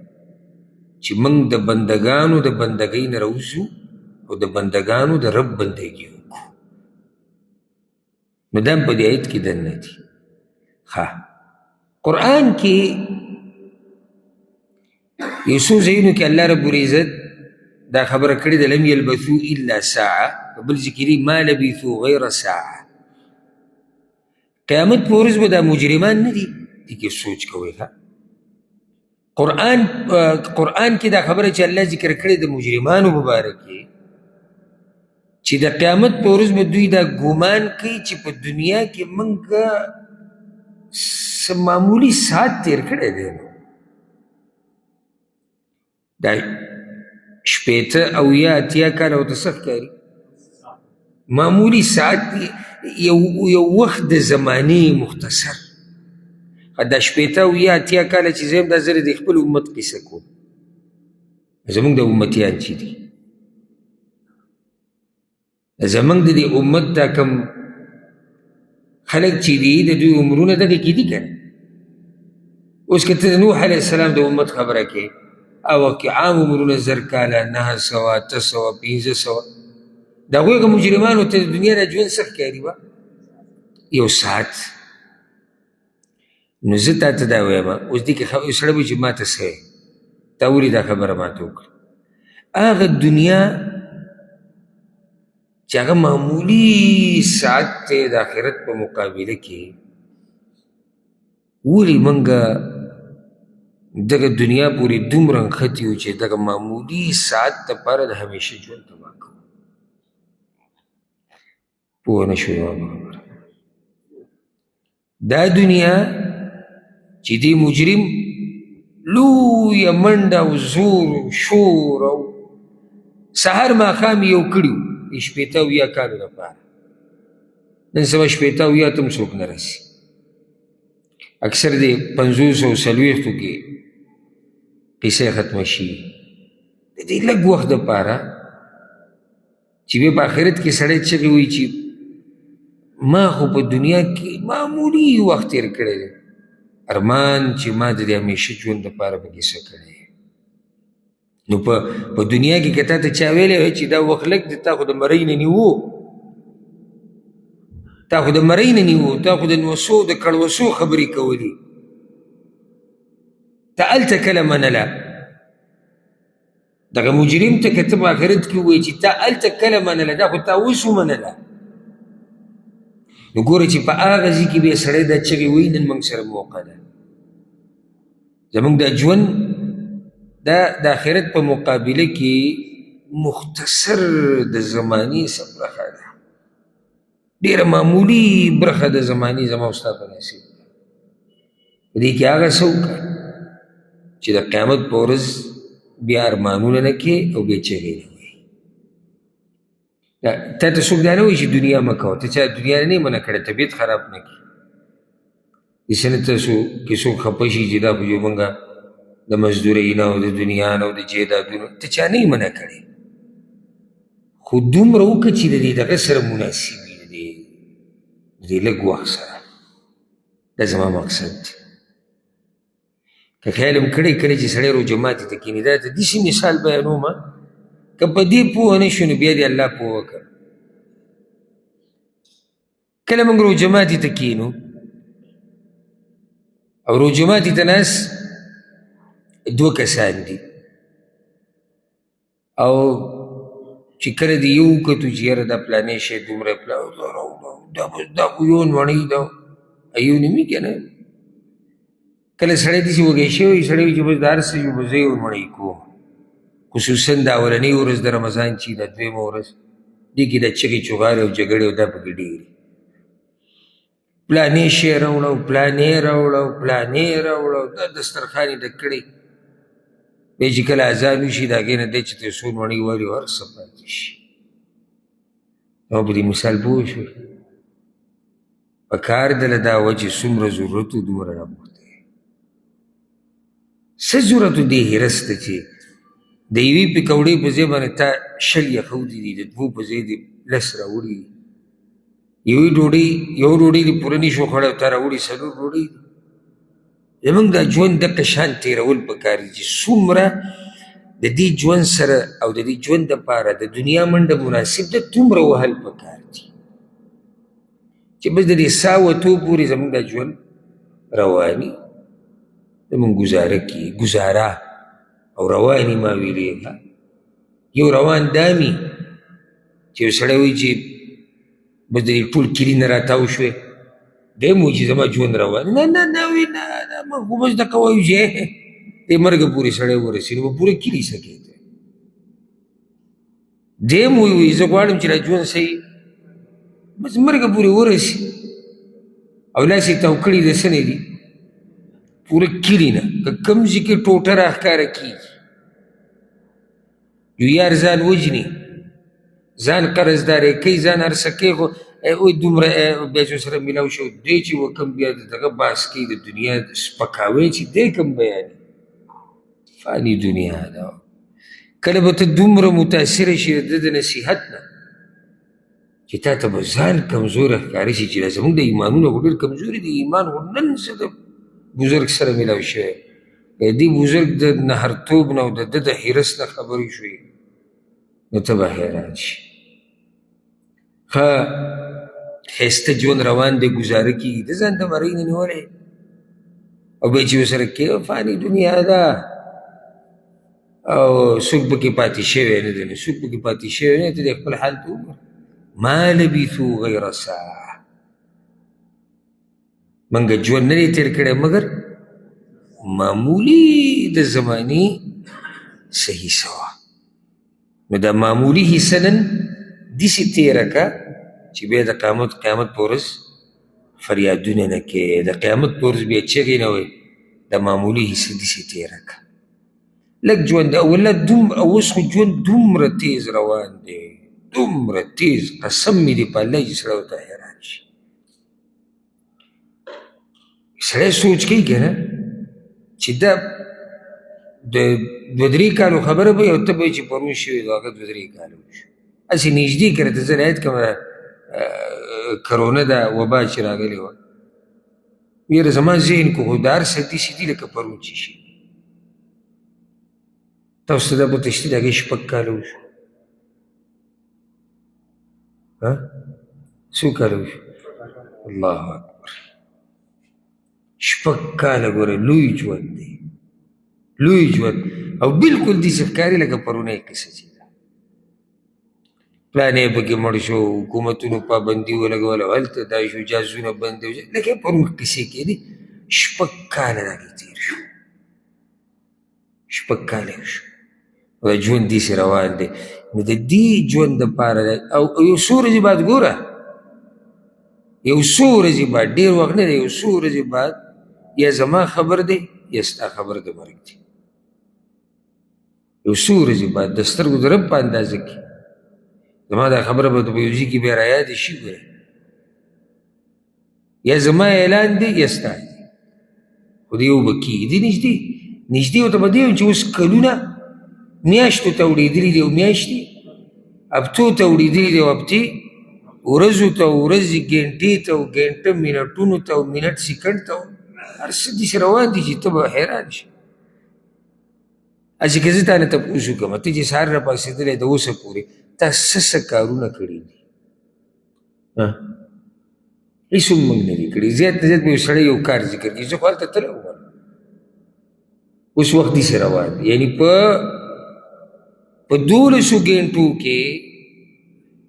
چې موږ د بندګانو د بندګۍ نه راوځو او د بندګانو د رب بندګي وکړو. نو دا هم په دې آیت کې دننه دي. قرآن کې یو څو ځایونو کې الله رب العزت دا خبره کړې ده لم یلبثو الا ساعه، په بل ځای کې ما لبثو غیر ساعه. قیامت په ورځ به دا مجرمان نه دي، دې کې سوچ کوئ. قرآن کې دا خبره چې الله ذکر کړې د مجرمانو مبارک کې چې د قیامت په ورځ به دوی دا ګمان کوي چې په دنیا کې موږ څه معمولي ساعت تېر کړی دی. نو دا شپېته اویا اتیا کاله ورته څه ښکاري؟ معمولي ساعت، یو وخت د زمانې مختصر. دا شپېته اویا اتیا کاله چې زه یم دا زه د خپل امت قصه کوم، زموږ د امتیان چې دي، زموږ د دې امت دا کم خلق چې دي د دوی عمرونه دغه کې دي که نه. اوس که ته د نوح علیه السلام د امت خبره کې او کې عام عمرونه 1000 کاله 900 800 1500 د هغوی هغه مجرمانو ته د دنیا دا ژوند څه ښکاري به؟ یو ساعت. نو زه تا ته دا وایم اوس دې کې یو سړی به چې ما ته څه وایي، تا ولې دا خبره ما ته وکړه؟ هغه دنیا چې هغه معمولي ساعت دی د آخرت په مقابله کې، ولې موږ دغه دنیا پورې دومره نښتي یو چې دغه معمولي ساعت دپاره د همیشه ژوند تباه کوو؟ پوه نه شوې ما خبره. دا دنیا چې دې مجرم لویه منډه او زور او شور او سهار ماښام یو کړي وو د شپېته اویا کالو لپاره، نن سبا شپېته اویا ته هم څوک نه رسي. اکثر د 50 او 40 کې قصې ختمه شي. د دې لږ وخت دپاره چې بیا په آخرت کې سړی چغې وایي چې ما خو په دنیا کې معمولي وخت تېر کړی دی، ارمان چې ما د دې همیشه ژوند دپاره پکې څه کړی. نو په دنیا کې که تا ته چا ویلی وی چې دا وخت لږ دی، تا خو د مرۍ نه نیوو، تا خو د مرۍ نه نیوو، تا خو د نوسو د کړوسو خبرې کولې، ته هلته کله منله. دغه مجرم ته که ته په آخرت کې ووایي چې تا هلته کله منله، دا خو تا اوس ومنله. نو ګوره چې په هغه ځای کې بیا سړی دا چغې وایي نن موږ سره موقع ده. زموږ دا ژوند دا د آخرت په مقابله کې مختصر د زمانې څه برخه ده، ډېره معمولي برخه د زمانې زما او ستا په نصیب ده. په دې کې هغه څه وکړه چې د قیامت په ورځ بیا ارمانونه نه کې او بیا چغې نه وایي. تا ته څوک دا نه وایي چې دنیا مه کوه، ته چا دنیا نه منع کړې، طبیعت خراب نه کړي. داسې نه تاسو کې څوک خفه شي چې دا خو جو مونږه د مزدورۍ نه او د دنیا نه او د جایدادونو ته چا نه یې منع کړی، خو دومره وکړه چې د دې دغه سره مناسب وي، د دې لږ وخت سره. دا زما مقصد دی. که خیال هم کړی کله چې سړی رو جماعتې ته کښېني، دا د داسې مثال بیانوم که په دې پوه نه شو نو بیا دې الله پوه وکړه. کله موږ رو جماعتې ته کښېنو او رو جماعتې ته ناست دوه کسان دي، او چې کله دې یو وکتو چې یاره دا پلانې شی دومره دا خو یو نوڼۍ ده یو نومي که نه. کله سړی داسې وږی شوی وي، سړی وایي چې بس دا هر څه جو به زه یو نوڼۍ کوم، خصوصا دا اولنۍ ورځ د رمضان چې دا دویمه ورځ دې کې دا چغې چغارې او جګړې او دا پکې ډېرې، پلانې شی راوړه او پلانې راوړه او پلانې راوړه او دا دسترخوان یې ډک کړی. بیا چې کله اذان وشي د هغې نه دی چې ته څو نوڼۍ والي او هر څه پاتې شي. نو په دې مثال پوه شوې؟ په کار دله دا وه چې څومره ضرورت و دومره راپورته یې. څه ضرورت و دې حرس ته چې د یوې پکوړې په ځای باندې تا 20 ایښودي دي، د 2 په ځای دې 10 راوړي دي. یو ډوډۍ دې پوره نه شو خوړی او تا راوړي 4 ډوډۍ دي. زمونږ دا ژوند دقه شان تېرول پکار دي چې څومره د دې ژوند سره او د دې ژوند دپاره د دنیا منډه مناسب ده، دومره وهل پکار دي چې بس د دې ساه وتو پورې زمونږ دا ژوند رواني، زمونږ ګزاره او رواني ما ویلې ده. یو روان دامي چې یو سړی وایي چې بس د دې ټول کلي نه راتاو شوې، دی مو چې زما ژوند روان، نه نه نه وایي نه موږ خو بس دقه وایو چې دې مرګه پورې سړی ورسي نو به پوره کلي څه کېده. دی مو وایي زه غواړم چې دا ژوند صحیح بس مرګه پورې ورسي، او لاس یې تاو کړي د څه نه دي پوره کلي نه، که کوم ځای کې ټوټه راښکاره کېږي یو یار ځان وجني، ځان قرضدارۍ کوي، ځان هر څه کوي، خو اوی دومره بیا چې سره میلاو شو دی چې وکم بیا د دغه بحث کوي د دنیا سپکاوی چې دی کوم بیاني فاني دنیا ده. کله به ته دومره متاثره شي د د نصیحت نه چې تا ته به ځان کمزوری ښکاره شي چې دا زموږ د ایمانونه خو ډېر کمزوري دي. ایمان خو نن څه د بزرګ سره میلاو شوی، دې بزرګ د نهرتوب نه او د ده د حرس نه خبرې شوې نو ته به حیران شي. ښه ښایسته ژوند روان دی، ګزاره کېږي، د ځان ته مرۍ نه نیولی او بیا چې ورسره کوې فاني دنیا ده او څوک پکې پاتې شوی نه دی، نو څوک پکې پاتې شوی نه دی، ته د خپل حال ته وګوره. ما لبثو غیر ساعه، منګه ژوند نه دی تېر کړی مګر معمولي د زمانې څه حصه وه. نو دا معمولي حصه نن داسې تېره که چې بیا د قیامت په ورځ فریادونه نه کوې، د قیامت په ورځ بیا چغې نه وایې، د معمولي حصه داسې تېره که. لږ ژوند اوله دومره، اوس خو ژوند دومره تیز روان دی، دومره تیز، قسم مې دی په الله چې سړی ورته حیران شي. سړی سوچ کوي که نه چې دا د 2-3 کالو خبره به او ته به یې چې پرون شوې ده هغه 2-3 کاله وشو. هسې نږدې که راته زه رعایت کوم کرونا دا وبا چې راغلې وه، یاره زما ذهن کې خو د هر څه داسې دي لکه پرون چې شي. تاسو ته دا پته شته د هغې 6 کاله وشو؟ څو کاله وشو؟ الله اکبر، 6 کاله ګوره، لوی ژوند دی، لوی ژوند، او بلکل داسې ښکاري لکه پرونی قصه چې ده. پلانې پکې مړ شو، حکومتونو پابندي ولګوله، هلته دا شو، جازونه بند دی، لکه پرون قصې کېدې. 6 کاله راته تېر شو، 6 کاله شو، او دا ژوند داسې روان دی. نو د دې ژوند دپاره او یو څو ورځې بعد ګوره، یو څو ورځې بعد، ډېر وخت نه دی، یو څو ورځې بعد یا زما خبر دی یا ستا خبر د مرګ دی. یو څو ورځې بعد د سترګو د رب په اندازه کې زما دا خبره به په یو ځای کې بیا رایادې شي. ګوره یا زما اعلان دی یا ستا دی. خو د یو به کېږي دې نږدې ورته به دی چې اوس کلونه میاشتو ته وړېدلي دي او میاشتې هفتو ته وړېدلي دي او هفتې ورځو ته ورځې ګنټې ته او ګنټه منټونو ته او منټ سیکنډ ته هر څه داسې روان دي چې ته به حیران شي. هسې که زه تا نه تپوس وکړم ته چې سهار راپاڅېدلی د اوسه پورې تا څه کارونه کړي دي؟ هېڅ هم موږ نه دي کړي. زیات نه زیات به یو سړی یو کار ذکر کړي. زه خو هلته تللی وم اوس وخت داسې روان دی. یعنې په 12 ګنټو کې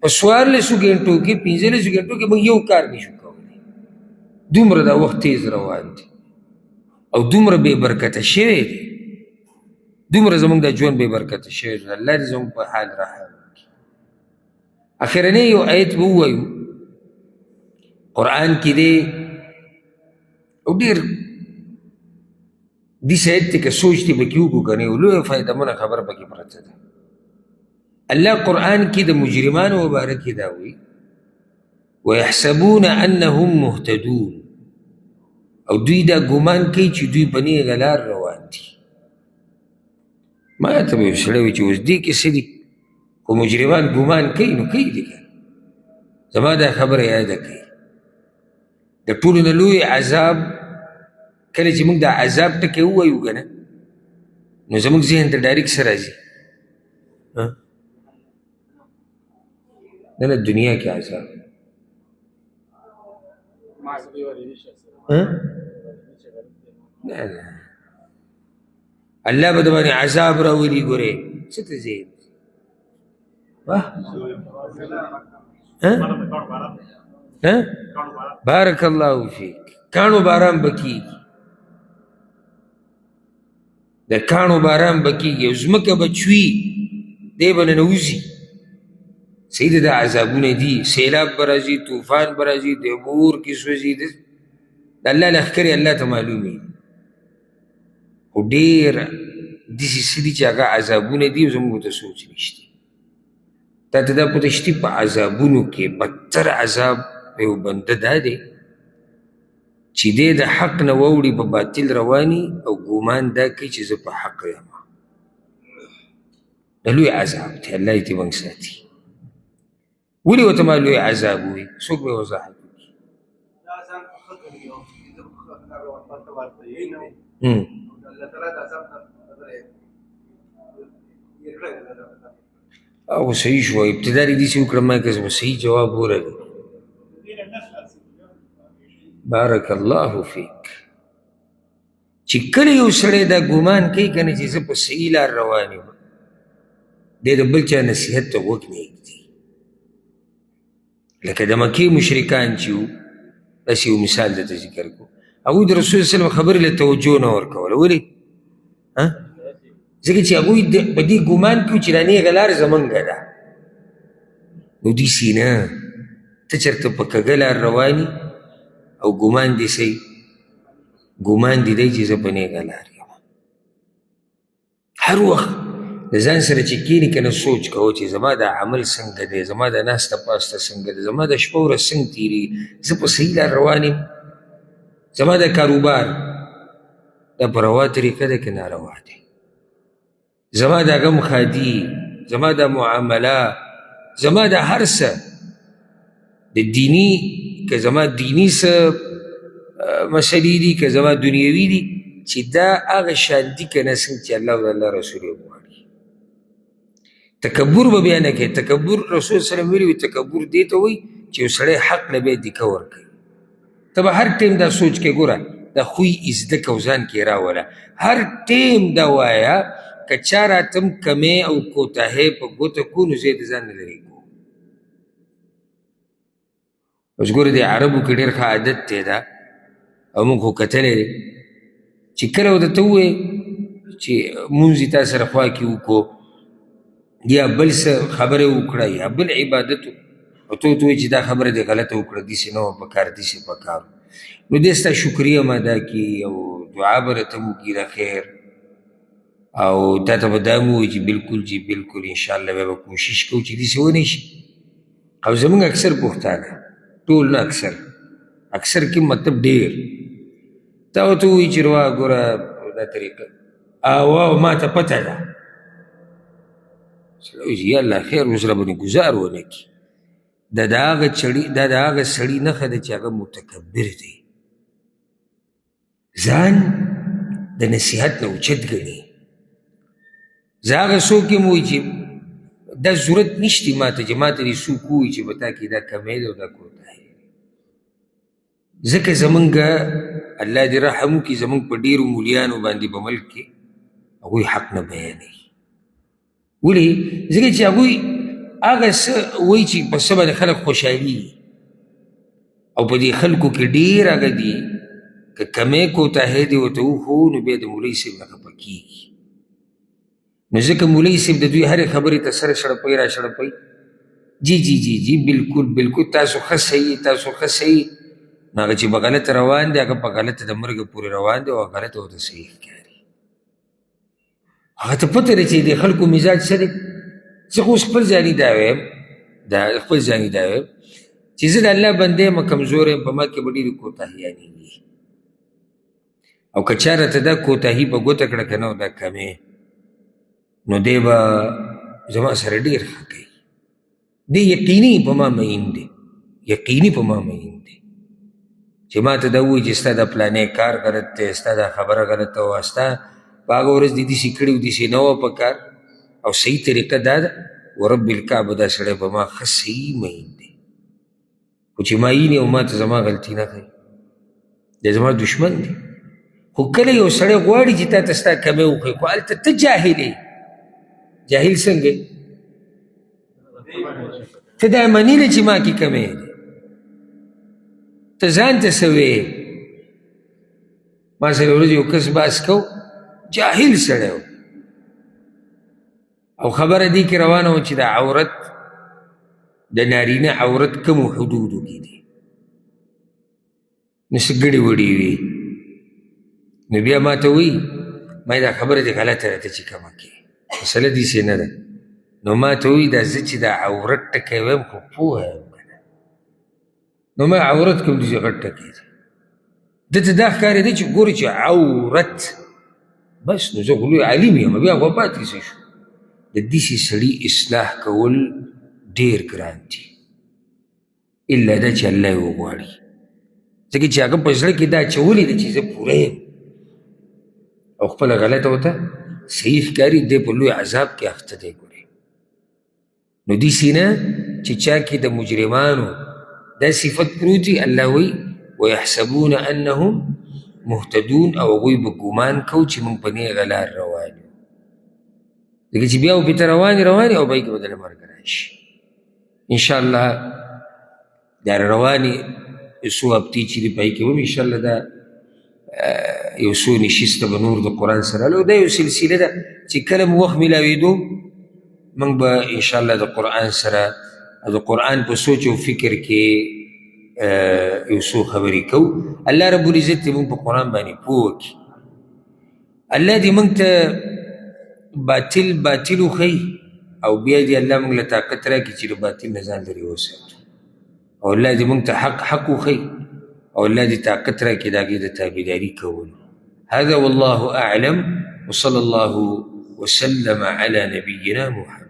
په 14 ګنټو کې 15 ګنټو کې موږ یو کار نشو کولی. دومره دا وخت تیز روان دی او دومره بې برکته شوی دی، دومره زموږ دا ژوند بې برکته شوی دی. الله دې زموږ په حال رحم وکړي. اخرنی یو آیت به ووایو قرآن کې دی او ډېر داسې آیت دی که سوچ دې پکې وکړو که نه یو لویه فایدهمنه خبره پکې پرته ده. الله قرآن کې د مجرمانو مباره کې دا وایي ویحسبون انهم مهتدون، او دوی دا ګمان کوي چې دوی په نیغه لار روان دي. ما ته به یو سړی وایي چې اوس دې کې څه دي؟ خو مجرمان ګمان کوي نو کوي دي که زما دا خبره یاده کوي. د ټولو نه لوی عذاب کله چې موږ دا عذاب ټکی ووایو که نه نو زموږ ذهن ته ډایرکټ څه راځي؟ نه دنیا کې عذاب نه الله به د باندې عذاب راولي. ګورې څه ته ذهن بارک الله فیک. کاڼو باران به کېږي، د کاڼو باران به کېږي او ځمکه به چوي دی به ننوځي. صحیح ده دا عذابونه دي. سیلاب به راځي، طوفان به راځي، د اور کې سوځي. د الله لښکرې الله ته معلومې خو ډېر داسې څه دي چې هغه عذابونه دي او زموږ ته سوچ نشته. تا ته دا پته شته په عذابونو کې بدتر عذاب په یو بنده دا دی چې دی د حق نه واوړي په باطل رواني او ګمان دا کوي چې زه په حق یم. دا لوی عذاب دی. الله دې موږ ساتي. ولې ورته ما لوی عذاب وایي؟ څوک به وضاحت وکړي؟ او صحیح شو ابتدا دې داسې وکړم ما که صحیح جواب ورغی. بارک الله فیک. چې کله یو سړی دا ګمان کوي که نه چې زه په صحیح لار روان یم دی د بل چا نصیحت ته غوږ نه ږدي. لکه د مکې مشرکان چې وو داسې یو مثال درته ذکر کړو. هغوی د رسول صلی الله خبرې له توجه نه ورکوله. ولې؟ ځکه چې هغوی په دې ګمان کوي چې دا نیغه لار زمونږه ده. نو داسې نه، ته چېرته په کږه لار رواني او ګمان دې صحیح، ګمان دې دی چې زه په نیغه لار یم. هر وخت د ځان سره چې کښېني که نه سوچ کوه چې زما دا عمل څنګه دی، زما دا ناسته پاسته څنګه ده، زما د شپه ورځ څنګه تېرېږي، زه په صحیح لار روان یم، زما دا کاروبار دا په روا طریقه ده که ناروا دی، زما دا غم ښادي، زما دا معامله، زما دا هر څه د دینی که زما دینی څه مسلې دي که زما دنیوي دي چې دا هغه شان دي که نه څنګه چې الله او د الله رسول یې غواړي. تکبر به بیا نه کوي. تکبر رسول صلی الله ویلي وي تکبر دې ته وایي چې یو سړی حق نه بیا دیکه ورکوي. ته به هر ټیم دا سوچ کې ګوره دا خوی زده که او ځان کې راوله. هر ټیم دا وایه که چا راتم کمې او کوتاهۍ په ګوته کړو نو زه یې د ځان نه لرې کوم. اوس ګوره د عربو کې ډېر ښه عادت دی دا او موږ خو کتلی دی چې کله ورته ووایې چې مونځ یې تا سره خوا کې وکړو یا بل څه خبره وکړه یا بل عبادت او ته ورته وایې چې دا خبره دې غلطه وکړه، داسې نه وه پکار، داسې پکار، نو دی ستا شکریه هم ادا کړي او دعا به راته وکړي د خیر او تا ته به دا هم ووایي چې بلکل جی بلکل انشاءالله بیا به کوشش کوو چې داسې ونه شي. او زموږ اکثر پښتانه ټول نه اکثر کې مطلب ډېر تا ورته ووایي چې روا ګوره دا طریقه او ما ته پته ده. سړی وایي چې یا الله خیر اوس راباندې ګزار ونه کړي. دا د هغه سړي نښه ده چې هغه متکبر دی، ځان د نصیحت نه اوچت ګڼي. زه هغه څوک یم وایي چې دا ضرورت نشته ما ته چې ما ته دې څوک ووایي چې په تا کې دا کمی ده او دا کوتاهي ده. ځکه زمونږ الله دې رحم وکړي زمونږ په ډېرو مولیانو باندې په ملک کې هغوی حق نه بیانوي. ولې؟ ځکه چې هغوی هغه څه وایي چې په څه باندې خلک خوشحالېږي او په دې خلکو کې ډېر هغه دي که کمی کوتاهی دې ورته وښو نو بیا د مولوي صاحب نه خفه کېږي. نو ځکه مولوي صاحب د دوی هرې خبرې ته سره شړپوي را شړپوي، جی جی جی جی بالکل بالکل تاسو ښه صحیح تاسو ښه صحیح. نو هغه چې په غلطه روان دی هغه په غلطه د مرګه پورې روان دی او غلطه ورته صحیح ښکاري. هغه ته پته ده چې د خلکو مزاج څه دی. زه خو خپل ځاني دا وایم چې زه د الله بنده یم کمزور یم په ما کې به ډېرې کوتاهیانې وي او که چا راته دا کوتاهي په ګوته کړه که نه او دا کمې نو دی به زما سره ډېر ښه کوي. دی یقیني په ما مین دی، یقیني په ما مین دی چې ما ته دا ووایي چې ستا دا پلانې کار غلط دی، ستا دا خبره غلطه وه، ستا په هغه ورځ دې داسې کړي و داسې نه وه په کار او صحیح طریقه دا ده. ورب الکعبه دا سړی په ما ښه صحیح مین دی، خو چې ماین او ما ته زما غلطي نه کوي دی زما دشمن دی. خو کله یو سړی غواړي چې تا ته ستا کمی وښیي خو هلته ته جاهل یې. جاهل څنګه ته دا منی نه چې ما کې کمی دی، ته ځان ته څه وې. ما سره ورځ یو کس بحث کو، جاهل سړی و او خبره دې کې روانه وه چې د عورت د نارینه عورت کمو حدودو کې دی، نو څه ګډې وډې وي. نو بیا ما ته وایي ما دا خبره دې غلطه ده ته چې کمه کې مسله داسې نه ده. نو ما ته وایي دا زه چې دا عورت ټکی وایم خو پوهه یم که نه. نو ما عورت کوم داسې غټ ټکی دی ده ته دا ښکارېده چې ګورې چې عورت بس. نو زه خو لوی عالم یم بیا خو پاتې څه شو. د داسې سړي اصلاح کول ډېر ګران دي الا دا چې الله یې وغواړي. ځکه چې هغه په زړه کې دا اچولې ده چې زه پوره یم او خپله غلطه ورته صحیح ښکاري، دی په لوی عذاب کې اخته دی. ګورې نو داسې نه چې چا کې د مجرمانو دا صفت پروت وي. الله وایي ویحسبون انهم مهتدون او هغوی به ګمان کو چې موږ په نیغه لار روان یو. ځکه چې بیا ورپسې روانې او به یې کې به دله مرګ راشي. انشاءالله دا روانې څو هفتې چې دي په هغې کې هم انشاءالله دا یو څو نشسته به نور د قرآن سره لو دا یو سلسله ده چې کله مو وخت میلاوېدو موږ به انشاءالله د قرآن سره د قرآن په سوچ او فکر کې یو څو خبرې کوو. الله رب العزت دې موږ په قرآن باندې پوه کړي. الله دې موږ ته باطل وښیي او بیا دې الله موږ له طاقت راکړي چې د باطل نه ځان لرې وساتو. او الله دې موږ ته حق وښیي او الله دې طاقت راکړي د هغې د تابعداري کولو. هذا والله أعلم وصلى الله وسلم على نبينا محمد.